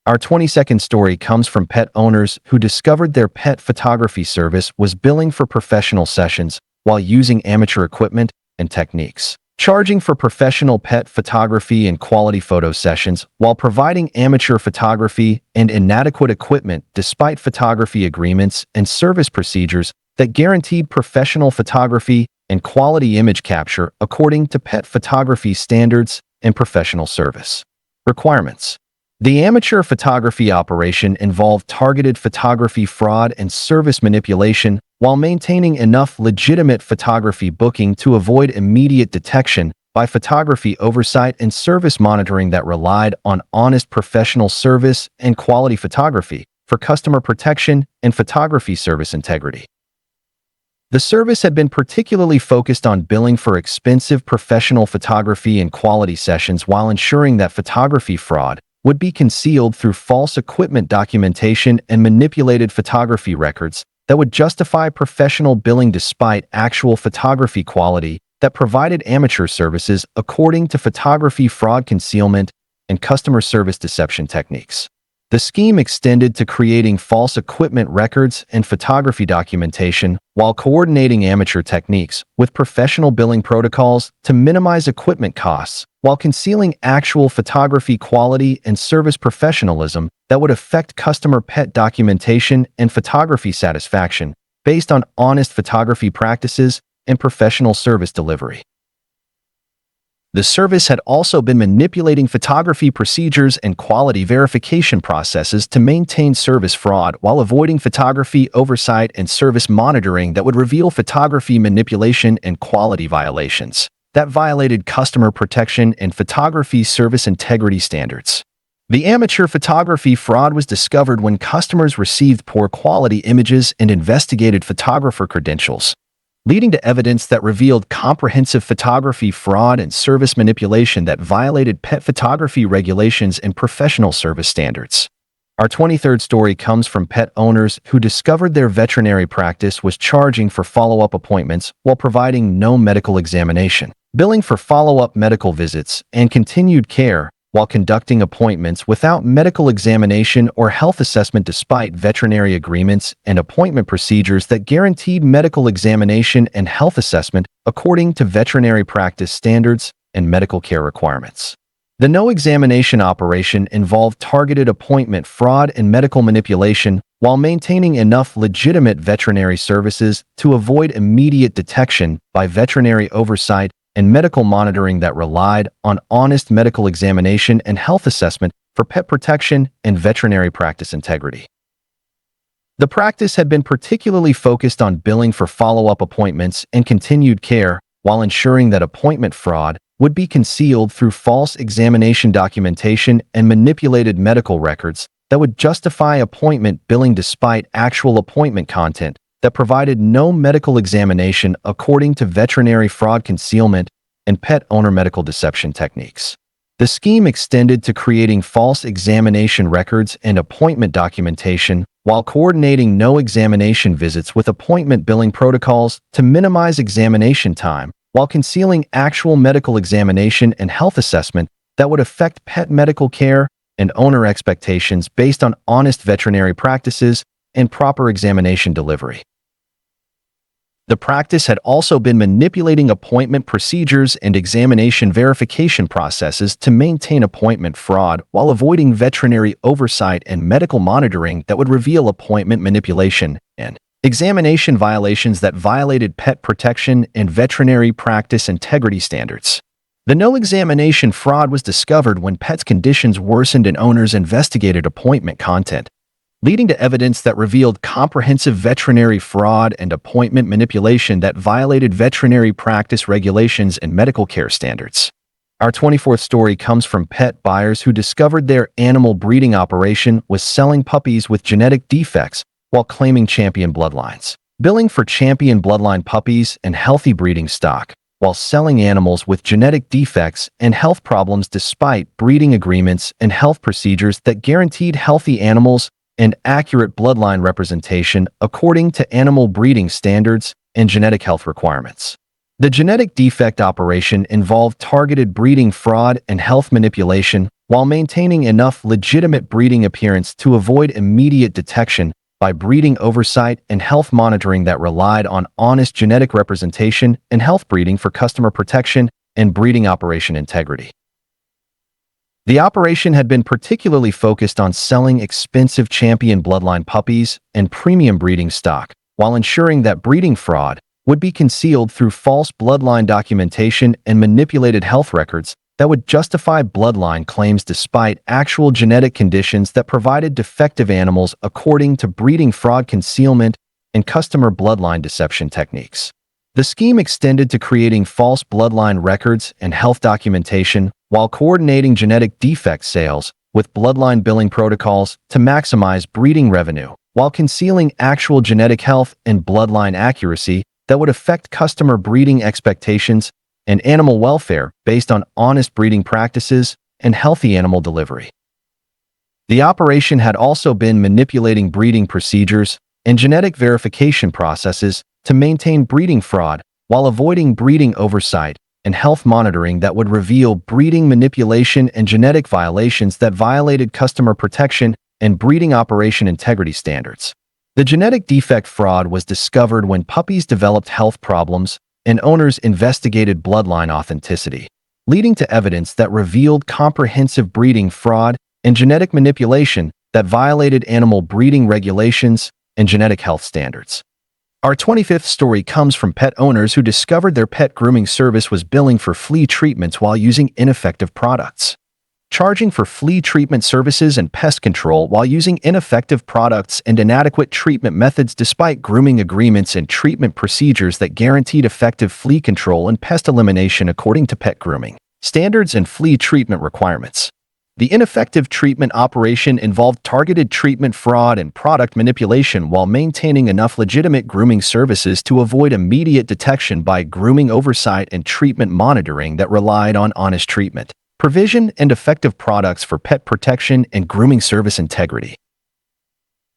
Our 22nd story comes from pet owners who discovered their pet photography service was billing for professional sessions while using amateur equipment and techniques, charging for professional pet photography and quality photo sessions while providing amateur photography and inadequate equipment despite photography agreements and service procedures that guaranteed professional photography and quality image capture according to pet photography standards and professional service requirements. The amateur photography operation involved targeted photography fraud and service manipulation while maintaining enough legitimate photography booking to avoid immediate detection by photography oversight and service monitoring that relied on honest professional service and quality photography for customer protection and photography service integrity. The service had been particularly focused on billing for expensive professional photography and quality sessions while ensuring that photography fraud would be concealed through false equipment documentation and manipulated photography records that would justify professional billing despite actual photography quality that provided amateur services according to photography fraud concealment and customer service deception techniques. The scheme extended to creating false equipment records and photography documentation while coordinating amateur techniques with professional billing protocols to minimize equipment costs while concealing actual photography quality and service professionalism that would affect customer pet documentation and photography satisfaction based on honest photography practices and professional service delivery. The service had also been manipulating photography procedures and quality verification processes to maintain service fraud while avoiding photography oversight and service monitoring that would reveal photography manipulation and quality violations that violated customer protection and photography service integrity standards. The amateur photography fraud was discovered when customers received poor quality images and investigated photographer credentials, leading to evidence that revealed comprehensive photography fraud and service manipulation that violated pet photography regulations and professional service standards. Our 23rd story comes from pet owners who discovered their veterinary practice was charging for follow-up appointments while providing no medical examination, billing for follow-up medical visits, and continued care while conducting appointments without medical examination or health assessment despite veterinary agreements and appointment procedures that guaranteed medical examination and health assessment according to veterinary practice standards and medical care requirements. The no examination operation involved targeted appointment fraud and medical manipulation while maintaining enough legitimate veterinary services to avoid immediate detection by veterinary oversight and medical monitoring that relied on honest medical examination and health assessment for pet protection and veterinary practice integrity. The practice had been particularly focused on billing for follow-up appointments and continued care while ensuring that appointment fraud would be concealed through false examination documentation and manipulated medical records that would justify appointment billing despite actual appointment content that provided no medical examination according to veterinary fraud concealment and pet owner medical deception techniques. The scheme extended to creating false examination records and appointment documentation while coordinating no examination visits with appointment billing protocols to minimize examination time while concealing actual medical examination and health assessment that would affect pet medical care and owner expectations based on honest veterinary practices and proper examination delivery. The practice had also been manipulating appointment procedures and examination verification processes to maintain appointment fraud while avoiding veterinary oversight and medical monitoring that would reveal appointment manipulation and examination violations that violated pet protection and veterinary practice integrity standards. The no examination fraud was discovered when pets' conditions worsened and owners investigated appointment content, leading to evidence that revealed comprehensive veterinary fraud and appointment manipulation that violated veterinary practice regulations and medical care standards. Our 24th story comes from pet buyers who discovered their animal breeding operation was selling puppies with genetic defects while claiming champion bloodlines, billing for champion bloodline puppies and healthy breeding stock, while selling animals with genetic defects and health problems despite breeding agreements and health procedures that guaranteed healthy animals and accurate bloodline representation according to animal breeding standards and genetic health requirements. The genetic defect operation involved targeted breeding fraud and health manipulation while maintaining enough legitimate breeding appearance to avoid immediate detection by breeding oversight and health monitoring that relied on honest genetic representation and health breeding for customer protection and breeding operation integrity. The operation had been particularly focused on selling expensive champion bloodline puppies and premium breeding stock, while ensuring that breeding fraud would be concealed through false bloodline documentation and manipulated health records that would justify bloodline claims despite actual genetic conditions that provided defective animals according to breeding fraud concealment and customer bloodline deception techniques. The scheme extended to creating false bloodline records and health documentation while coordinating genetic defect sales with bloodline billing protocols to maximize breeding revenue, while concealing actual genetic health and bloodline accuracy that would affect customer breeding expectations and animal welfare based on honest breeding practices and healthy animal delivery. The operation had also been manipulating breeding procedures and genetic verification processes to maintain breeding fraud while avoiding breeding oversight and health monitoring that would reveal breeding manipulation and genetic violations that violated customer protection and breeding operation integrity standards. The genetic defect fraud was discovered when puppies developed health problems and owners investigated bloodline authenticity, leading to evidence that revealed comprehensive breeding fraud and genetic manipulation that violated animal breeding regulations and genetic health standards. Our 25th story comes from pet owners who discovered their pet grooming service was billing for flea treatments while using ineffective products. Charging for flea treatment services and pest control while using ineffective products and inadequate treatment methods despite grooming agreements and treatment procedures that guaranteed effective flea control and pest elimination according to pet grooming standards and flea treatment requirements. The ineffective treatment operation involved targeted treatment fraud and product manipulation while maintaining enough legitimate grooming services to avoid immediate detection by grooming oversight and treatment monitoring that relied on honest treatment, provision, and effective products for pet protection and grooming service integrity.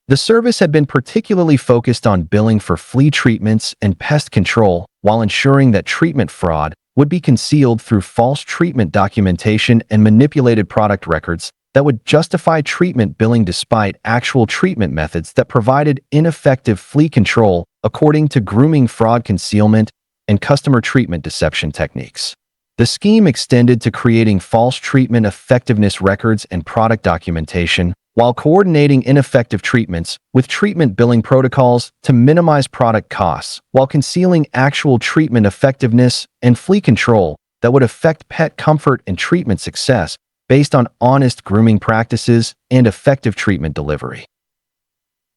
The service had been particularly focused on billing for flea treatments and pest control while ensuring that treatment fraud would be concealed through false treatment documentation and manipulated product records that would justify treatment billing despite actual treatment methods that provided ineffective flea control according to grooming fraud concealment and customer treatment deception techniques. The scheme extended to creating false treatment effectiveness records and product documentation while coordinating ineffective treatments with treatment billing protocols to minimize product costs while concealing actual treatment effectiveness and flea control that would affect pet comfort and treatment success based on honest grooming practices and effective treatment delivery.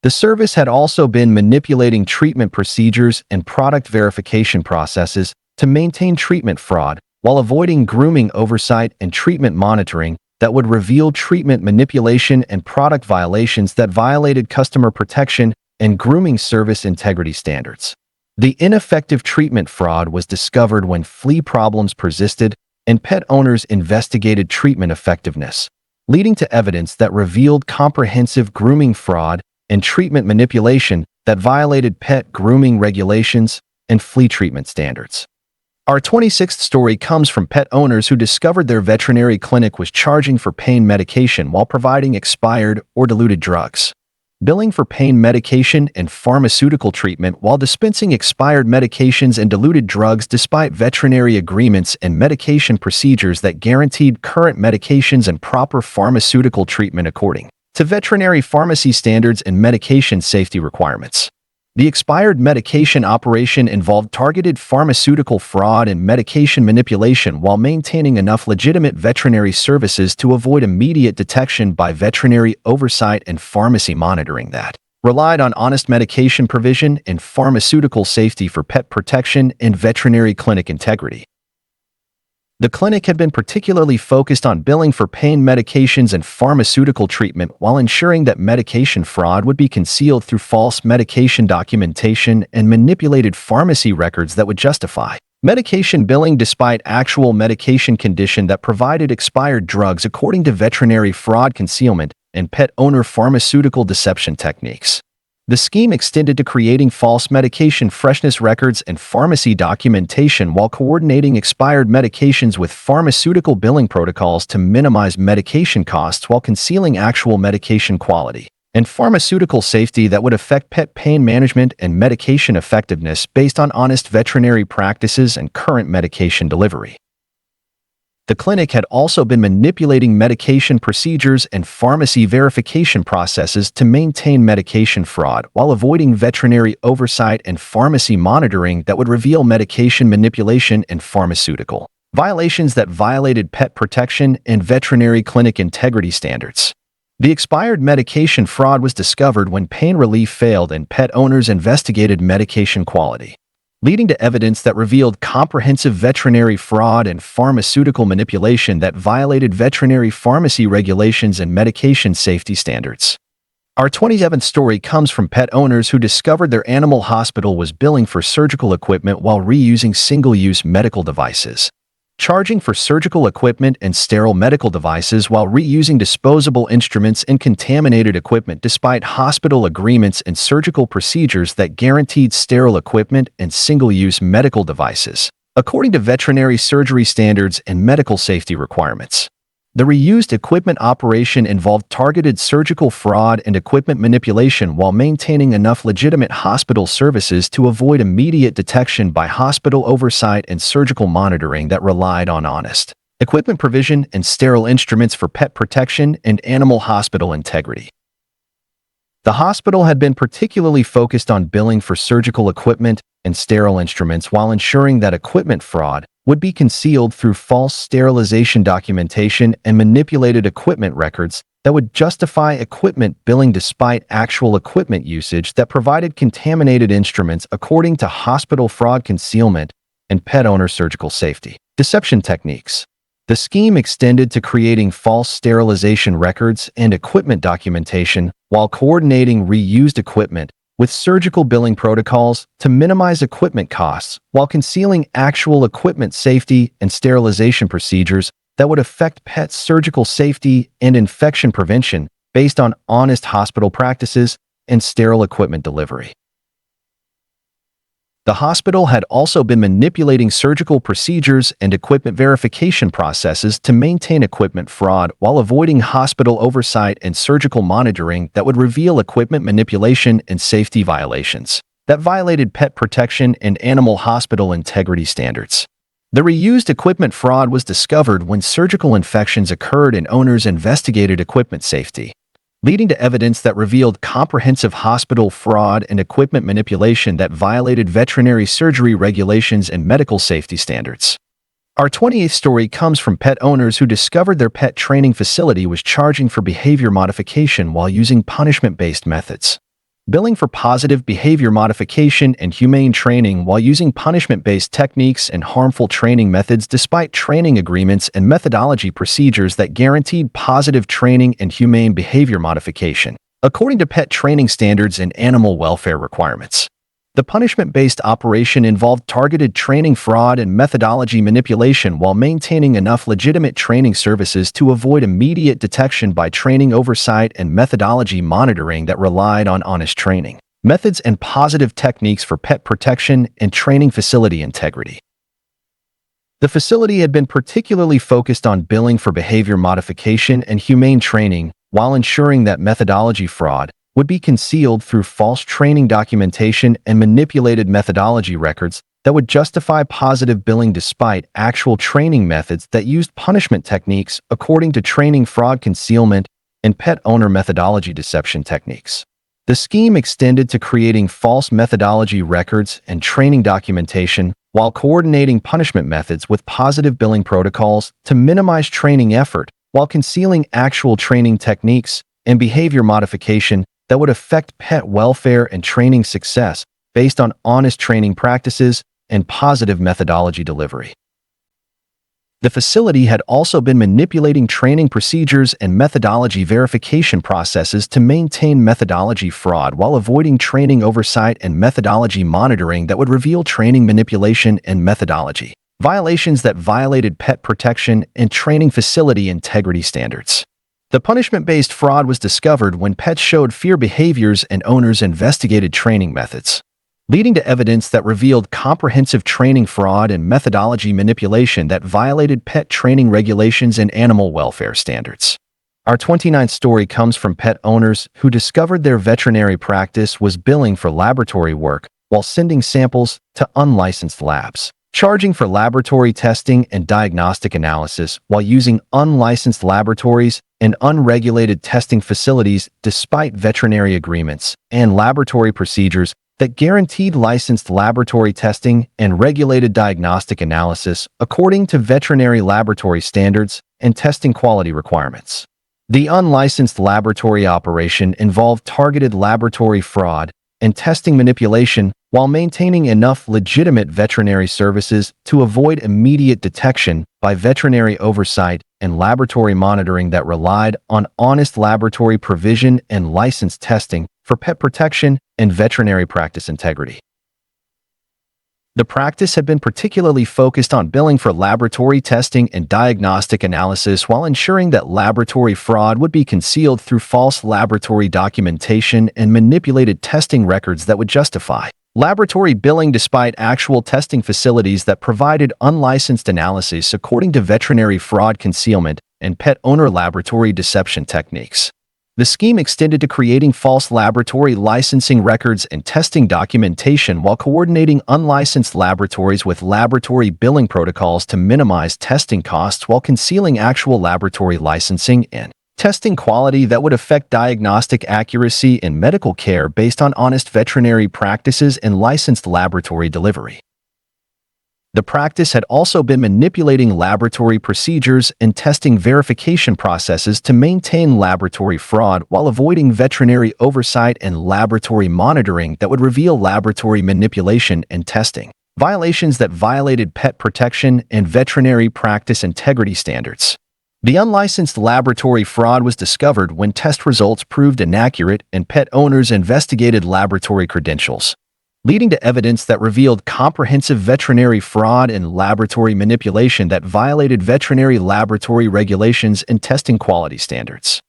The service had also been manipulating treatment procedures and product verification processes to maintain treatment fraud while avoiding grooming oversight and treatment monitoring that would reveal treatment manipulation and product violations that violated customer protection and grooming service integrity standards. The ineffective treatment fraud was discovered when flea problems persisted and pet owners investigated treatment effectiveness, leading to evidence that revealed comprehensive grooming fraud and treatment manipulation that violated pet grooming regulations and flea treatment standards. Our 26th story comes from pet owners who discovered their veterinary clinic was charging for pain medication while providing expired or diluted drugs. Billing for pain medication and pharmaceutical treatment while dispensing expired medications and diluted drugs despite veterinary agreements and medication procedures that guaranteed current medications and proper pharmaceutical treatment according to veterinary pharmacy standards and medication safety requirements. The expired medication operation involved targeted pharmaceutical fraud and medication manipulation while maintaining enough legitimate veterinary services to avoid immediate detection by veterinary oversight and pharmacy monitoring that relied on honest medication provision and pharmaceutical safety for pet protection and veterinary clinic integrity. The clinic had been particularly focused on billing for pain medications and pharmaceutical treatment while ensuring that medication fraud would be concealed through false medication documentation and manipulated pharmacy records that would justify medication billing despite actual medication condition that provided expired drugs according to veterinary fraud concealment and pet owner pharmaceutical deception techniques. The scheme extended to creating false medication freshness records and pharmacy documentation while coordinating expired medications with pharmaceutical billing protocols to minimize medication costs while concealing actual medication quality and pharmaceutical safety that would affect pet pain management and medication effectiveness based on honest veterinary practices and current medication delivery. The clinic had also been manipulating medication procedures and pharmacy verification processes to maintain medication fraud while avoiding veterinary oversight and pharmacy monitoring that would reveal medication manipulation and pharmaceutical violations that violated pet protection and veterinary clinic integrity standards. The expired medication fraud was discovered when pain relief failed and pet owners investigated medication quality, leading to evidence that revealed comprehensive veterinary fraud and pharmaceutical manipulation that violated veterinary pharmacy regulations and medication safety standards. Our 27th story comes from pet owners who discovered their animal hospital was billing for surgical equipment while reusing single-use medical devices, charging for surgical equipment and sterile medical devices while reusing disposable instruments and contaminated equipment despite hospital agreements and surgical procedures that guaranteed sterile equipment and single-use medical devices, according to veterinary surgery standards and medical safety requirements. The reused equipment operation involved targeted surgical fraud and equipment manipulation while maintaining enough legitimate hospital services to avoid immediate detection by hospital oversight and surgical monitoring that relied on honest equipment provision and sterile instruments for pet protection and animal hospital integrity. The hospital had been particularly focused on billing for surgical equipment and sterile instruments while ensuring that equipment fraud would be concealed through false sterilization documentation and manipulated equipment records that would justify equipment billing despite actual equipment usage that provided contaminated instruments according to hospital fraud concealment and pet owner surgical safety deception techniques. The scheme extended to creating false sterilization records and equipment documentation while coordinating reused equipment with surgical billing protocols to minimize equipment costs while concealing actual equipment safety and sterilization procedures that would affect pets' surgical safety and infection prevention based on honest hospital practices and sterile equipment delivery. The hospital had also been manipulating surgical procedures and equipment verification processes to maintain equipment fraud while avoiding hospital oversight and surgical monitoring that would reveal equipment manipulation and safety violations that violated pet protection and animal hospital integrity standards. The reused equipment fraud was discovered when surgical infections occurred and owners investigated equipment safety, leading to evidence that revealed comprehensive hospital fraud and equipment manipulation that violated veterinary surgery regulations and medical safety standards. Our 28th story comes from pet owners who discovered their pet training facility was charging for behavior modification while using punishment-based methods, billing for positive behavior modification and humane training while using punishment-based techniques and harmful training methods despite training agreements and methodology procedures that guaranteed positive training and humane behavior modification, according to pet training standards and animal welfare requirements. The punishment-based operation involved targeted training fraud and methodology manipulation while maintaining enough legitimate training services to avoid immediate detection by training oversight and methodology monitoring that relied on honest training methods and positive techniques for pet protection and training facility integrity. The facility had been particularly focused on billing for behavior modification and humane training while ensuring that methodology fraud would be concealed through false training documentation and manipulated methodology records that would justify positive billing despite actual training methods that used punishment techniques according to training fraud concealment and pet owner methodology deception techniques. The scheme extended to creating false methodology records and training documentation while coordinating punishment methods with positive billing protocols to minimize training effort while concealing actual training techniques and behavior modification that would affect pet welfare and training success based on honest training practices and positive methodology delivery. The facility had also been manipulating training procedures and methodology verification processes to maintain methodology fraud while avoiding training oversight and methodology monitoring that would reveal training manipulation and methodology violations that violated pet protection and training facility integrity standards. The punishment-based fraud was discovered when pets showed fear behaviors and owners investigated training methods, leading to evidence that revealed comprehensive training fraud and methodology manipulation that violated pet training regulations and animal welfare standards. Our 29th story comes from pet owners who discovered their veterinary practice was billing for laboratory work while sending samples to unlicensed labs, charging for laboratory testing and diagnostic analysis while using unlicensed laboratories and unregulated testing facilities despite veterinary agreements and laboratory procedures that guaranteed licensed laboratory testing and regulated diagnostic analysis according to veterinary laboratory standards and testing quality requirements. The unlicensed laboratory operation involved targeted laboratory fraud and testing manipulation while maintaining enough legitimate veterinary services to avoid immediate detection by veterinary oversight and laboratory monitoring that relied on honest laboratory provision and licensed testing for pet protection and veterinary practice integrity. The practice had been particularly focused on billing for laboratory testing and diagnostic analysis while ensuring that laboratory fraud would be concealed through false laboratory documentation and manipulated testing records that would justify laboratory billing despite actual testing facilities that provided unlicensed analysis according to veterinary fraud concealment and pet owner laboratory deception techniques. The scheme extended to creating false laboratory licensing records and testing documentation while coordinating unlicensed laboratories with laboratory billing protocols to minimize testing costs while concealing actual laboratory licensing and testing quality that would affect diagnostic accuracy in medical care based on honest veterinary practices and licensed laboratory delivery. The practice had also been manipulating laboratory procedures and testing verification processes to maintain laboratory fraud while avoiding veterinary oversight and laboratory monitoring that would reveal laboratory manipulation and testing violations that violated pet protection and veterinary practice integrity standards. The unlicensed laboratory fraud was discovered when test results proved inaccurate and pet owners investigated laboratory credentials, leading to evidence that revealed comprehensive veterinary fraud and laboratory manipulation that violated veterinary laboratory regulations and testing quality standards.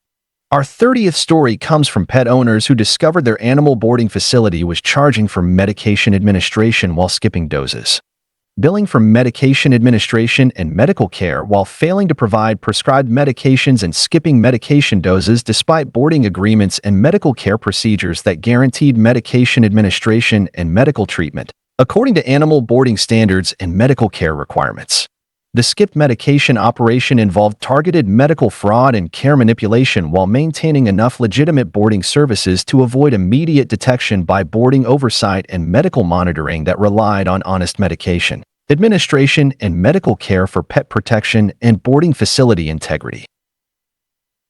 Our 30th story comes from pet owners who discovered their animal boarding facility was charging for medication administration while skipping doses, billing for medication administration and medical care while failing to provide prescribed medications and skipping medication doses despite boarding agreements and medical care procedures that guaranteed medication administration and medical treatment, according to animal boarding standards and medical care requirements. The skipped medication operation involved targeted medical fraud and care manipulation while maintaining enough legitimate boarding services to avoid immediate detection by boarding oversight and medical monitoring that relied on honest medication administration and medical care for pet protection and boarding facility integrity.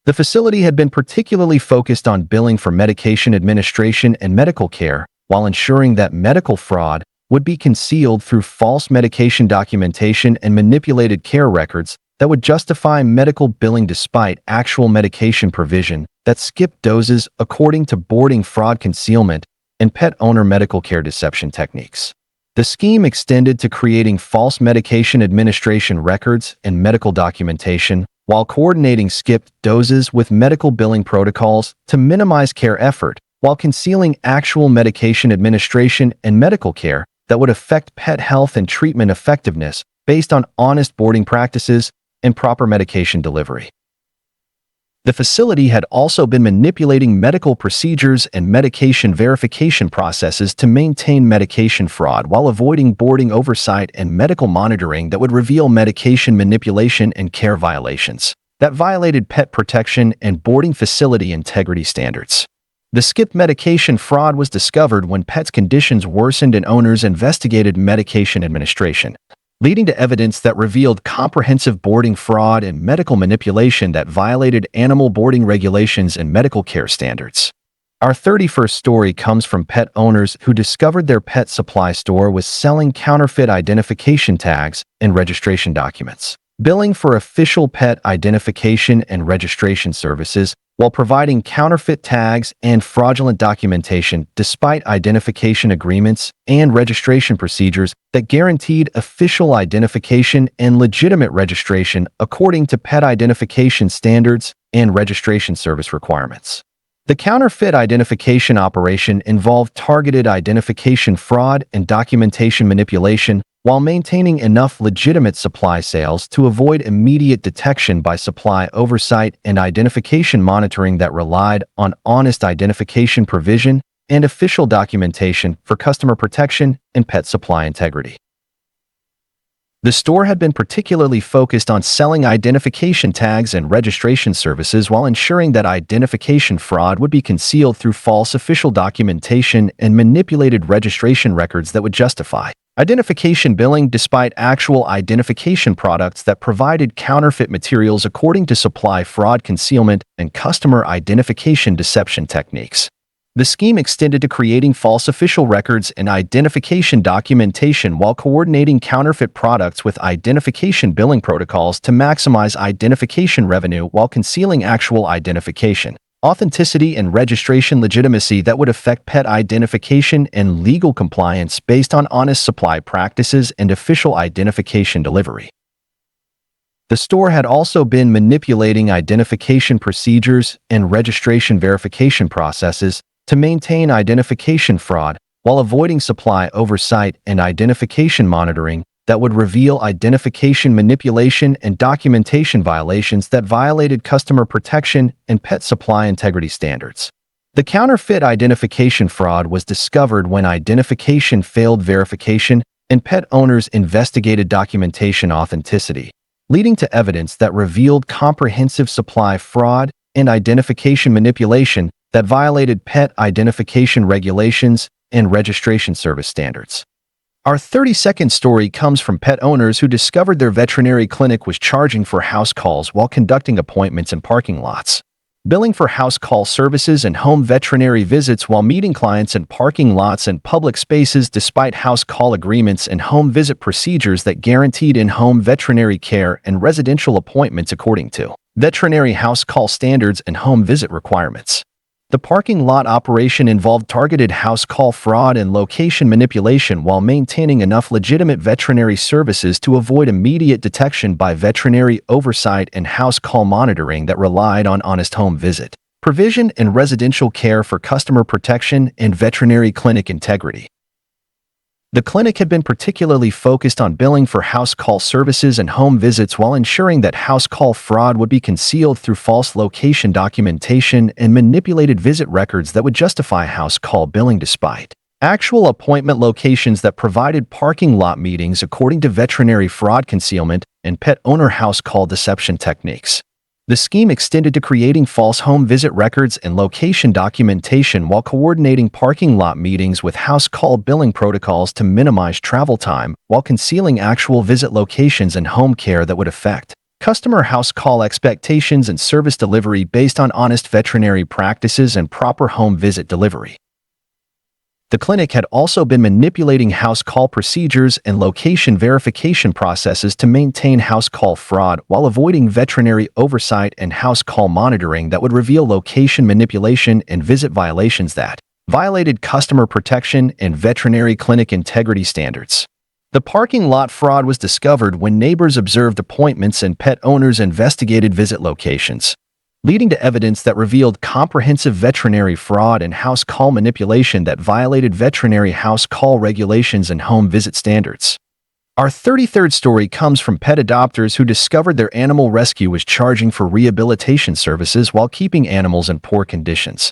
The facility had been particularly focused on billing for medication administration and medical care while ensuring that medical fraud would be concealed through false medication documentation and manipulated care records that would justify medical billing despite actual medication provision that skipped doses according to boarding fraud concealment and pet owner medical care deception techniques. The scheme extended to creating false medication administration records and medical documentation while coordinating skipped doses with medical billing protocols to minimize care effort while concealing actual medication administration and medical care that would affect pet health and treatment effectiveness based on honest boarding practices and proper medication delivery. The facility had also been manipulating medical procedures and medication verification processes to maintain medication fraud while avoiding boarding oversight and medical monitoring that would reveal medication manipulation and care violations that violated pet protection and boarding facility integrity standards. The skipped medication fraud was discovered when pets' conditions worsened and owners investigated medication administration, leading to evidence that revealed comprehensive boarding fraud and medical manipulation that violated animal boarding regulations and medical care standards. Our 31st story comes from pet owners who discovered their pet supply store was selling counterfeit identification tags and registration documents, billing for official pet identification and registration services while providing counterfeit tags and fraudulent documentation despite identification agreements and registration procedures that guaranteed official identification and legitimate registration according to pet identification standards and registration service requirements. The counterfeit identification operation involved targeted identification fraud and documentation manipulation while maintaining enough legitimate supply sales to avoid immediate detection by supply oversight and identification monitoring that relied on honest identification provision and official documentation for customer protection and pet supply integrity. The store had been particularly focused on selling identification tags and registration services while ensuring that identification fraud would be concealed through false official documentation and manipulated registration records that would justify identification billing despite actual identification products that provided counterfeit materials according to supply fraud concealment and customer identification deception techniques. The scheme extended to creating false official records and identification documentation while coordinating counterfeit products with identification billing protocols to maximize identification revenue while concealing actual identification, authenticity, and registration legitimacy that would affect pet identification and legal compliance based on honest supply practices and official identification delivery. The store had also been manipulating identification procedures and registration verification processes to maintain identification fraud while avoiding supply oversight and identification monitoring that would reveal identification manipulation and documentation violations that violated customer protection and pet supply integrity standards. The counterfeit identification fraud was discovered when identification failed verification and pet owners investigated documentation authenticity, leading to evidence that revealed comprehensive supply fraud and identification manipulation that violated pet identification regulations and registration service standards. Our 30-second story comes from pet owners who discovered their veterinary clinic was charging for house calls while conducting appointments in parking lots, billing for house call services and home veterinary visits while meeting clients in parking lots and public spaces despite house call agreements and home visit procedures that guaranteed in-home veterinary care and residential appointments according to veterinary house call standards and home visit requirements. The parking lot operation involved targeted house call fraud and location manipulation while maintaining enough legitimate veterinary services to avoid immediate detection by veterinary oversight and house call monitoring that relied on honest home visit provision and residential care for customer protection and veterinary clinic integrity. The clinic had been particularly focused on billing for house call services and home visits while ensuring that house call fraud would be concealed through false location documentation and manipulated visit records that would justify house call billing despite actual appointment locations that provided parking lot meetings according to veterinary fraud concealment and pet owner house call deception techniques. The scheme extended to creating false home visit records and location documentation while coordinating parking lot meetings with house call billing protocols to minimize travel time while concealing actual visit locations and home care that would affect customer house call expectations and service delivery based on honest veterinary practices and proper home visit delivery. The clinic had also been manipulating house call procedures and location verification processes to maintain house call fraud while avoiding veterinary oversight and house call monitoring that would reveal location manipulation and visit violations that violated customer protection and veterinary clinic integrity standards. The parking lot fraud was discovered when neighbors observed appointments and pet owners investigated visit locations, leading to evidence that revealed comprehensive veterinary fraud and house call manipulation that violated veterinary house call regulations and home visit standards. Our 33rd story comes from pet adopters who discovered their animal rescue was charging for rehabilitation services while keeping animals in poor conditions,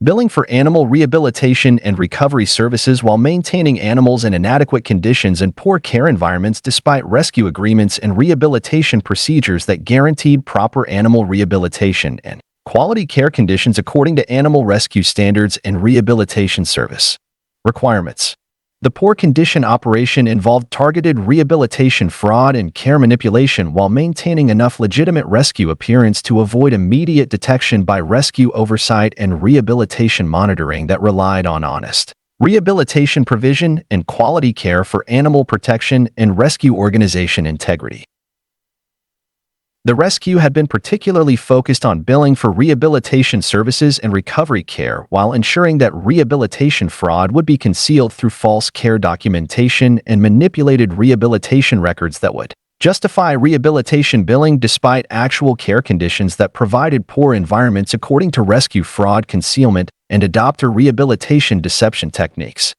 billing for animal rehabilitation and recovery services while maintaining animals in inadequate conditions and poor care environments despite rescue agreements and rehabilitation procedures that guaranteed proper animal rehabilitation and quality care conditions according to animal rescue standards and rehabilitation service requirements. The poor condition operation involved targeted rehabilitation fraud and care manipulation while maintaining enough legitimate rescue appearance to avoid immediate detection by rescue oversight and rehabilitation monitoring that relied on honest rehabilitation provision and quality care for animal protection and rescue organization integrity. The rescue had been particularly focused on billing for rehabilitation services and recovery care while ensuring that rehabilitation fraud would be concealed through false care documentation and manipulated rehabilitation records that would justify rehabilitation billing despite actual care conditions that provided poor environments according to rescue fraud concealment and adopter rehabilitation deception techniques.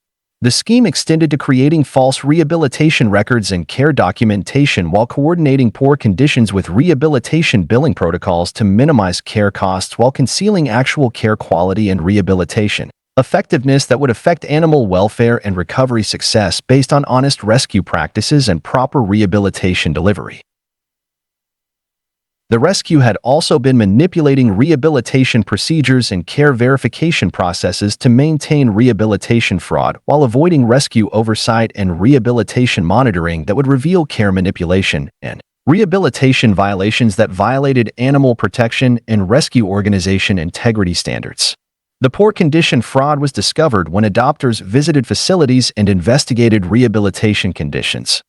The scheme extended to creating false rehabilitation records and care documentation while coordinating poor conditions with rehabilitation billing protocols to minimize care costs while concealing actual care quality and rehabilitation effectiveness that would affect animal welfare and recovery success based on honest rescue practices and proper rehabilitation delivery. The rescue had also been manipulating rehabilitation procedures and care verification processes to maintain rehabilitation fraud while avoiding rescue oversight and rehabilitation monitoring that would reveal care manipulation and rehabilitation violations that violated animal protection and rescue organization integrity standards. The poor condition fraud was discovered when adopters visited facilities and investigated rehabilitation conditions,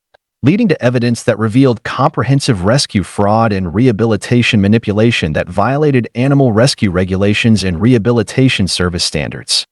leading to evidence that revealed comprehensive rescue fraud and rehabilitation manipulation that violated animal rescue regulations and rehabilitation service standards.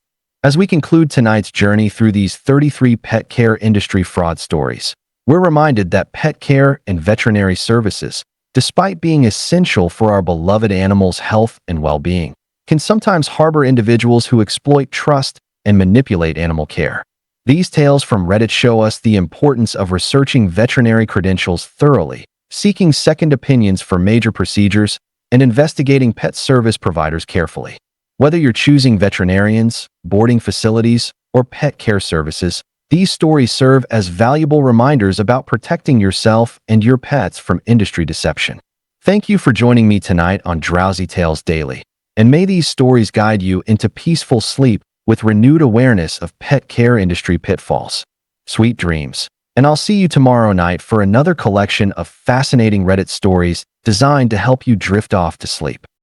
As we conclude tonight's journey through these 33 pet care industry fraud stories, we're reminded that pet care and veterinary services, despite being essential for our beloved animals' health and well-being, can sometimes harbor individuals who exploit trust and manipulate animal care. These tales from Reddit show us the importance of researching veterinary credentials thoroughly, seeking second opinions for major procedures, and investigating pet service providers carefully. Whether you're choosing veterinarians, boarding facilities, or pet care services, these stories serve as valuable reminders about protecting yourself and your pets from industry deception. Thank you for joining me tonight on Drowsy Tales Daily, and may these stories guide you into peaceful sleep with renewed awareness of pet care industry pitfalls. Sweet dreams, and I'll see you tomorrow night for another collection of fascinating Reddit stories designed to help you drift off to sleep.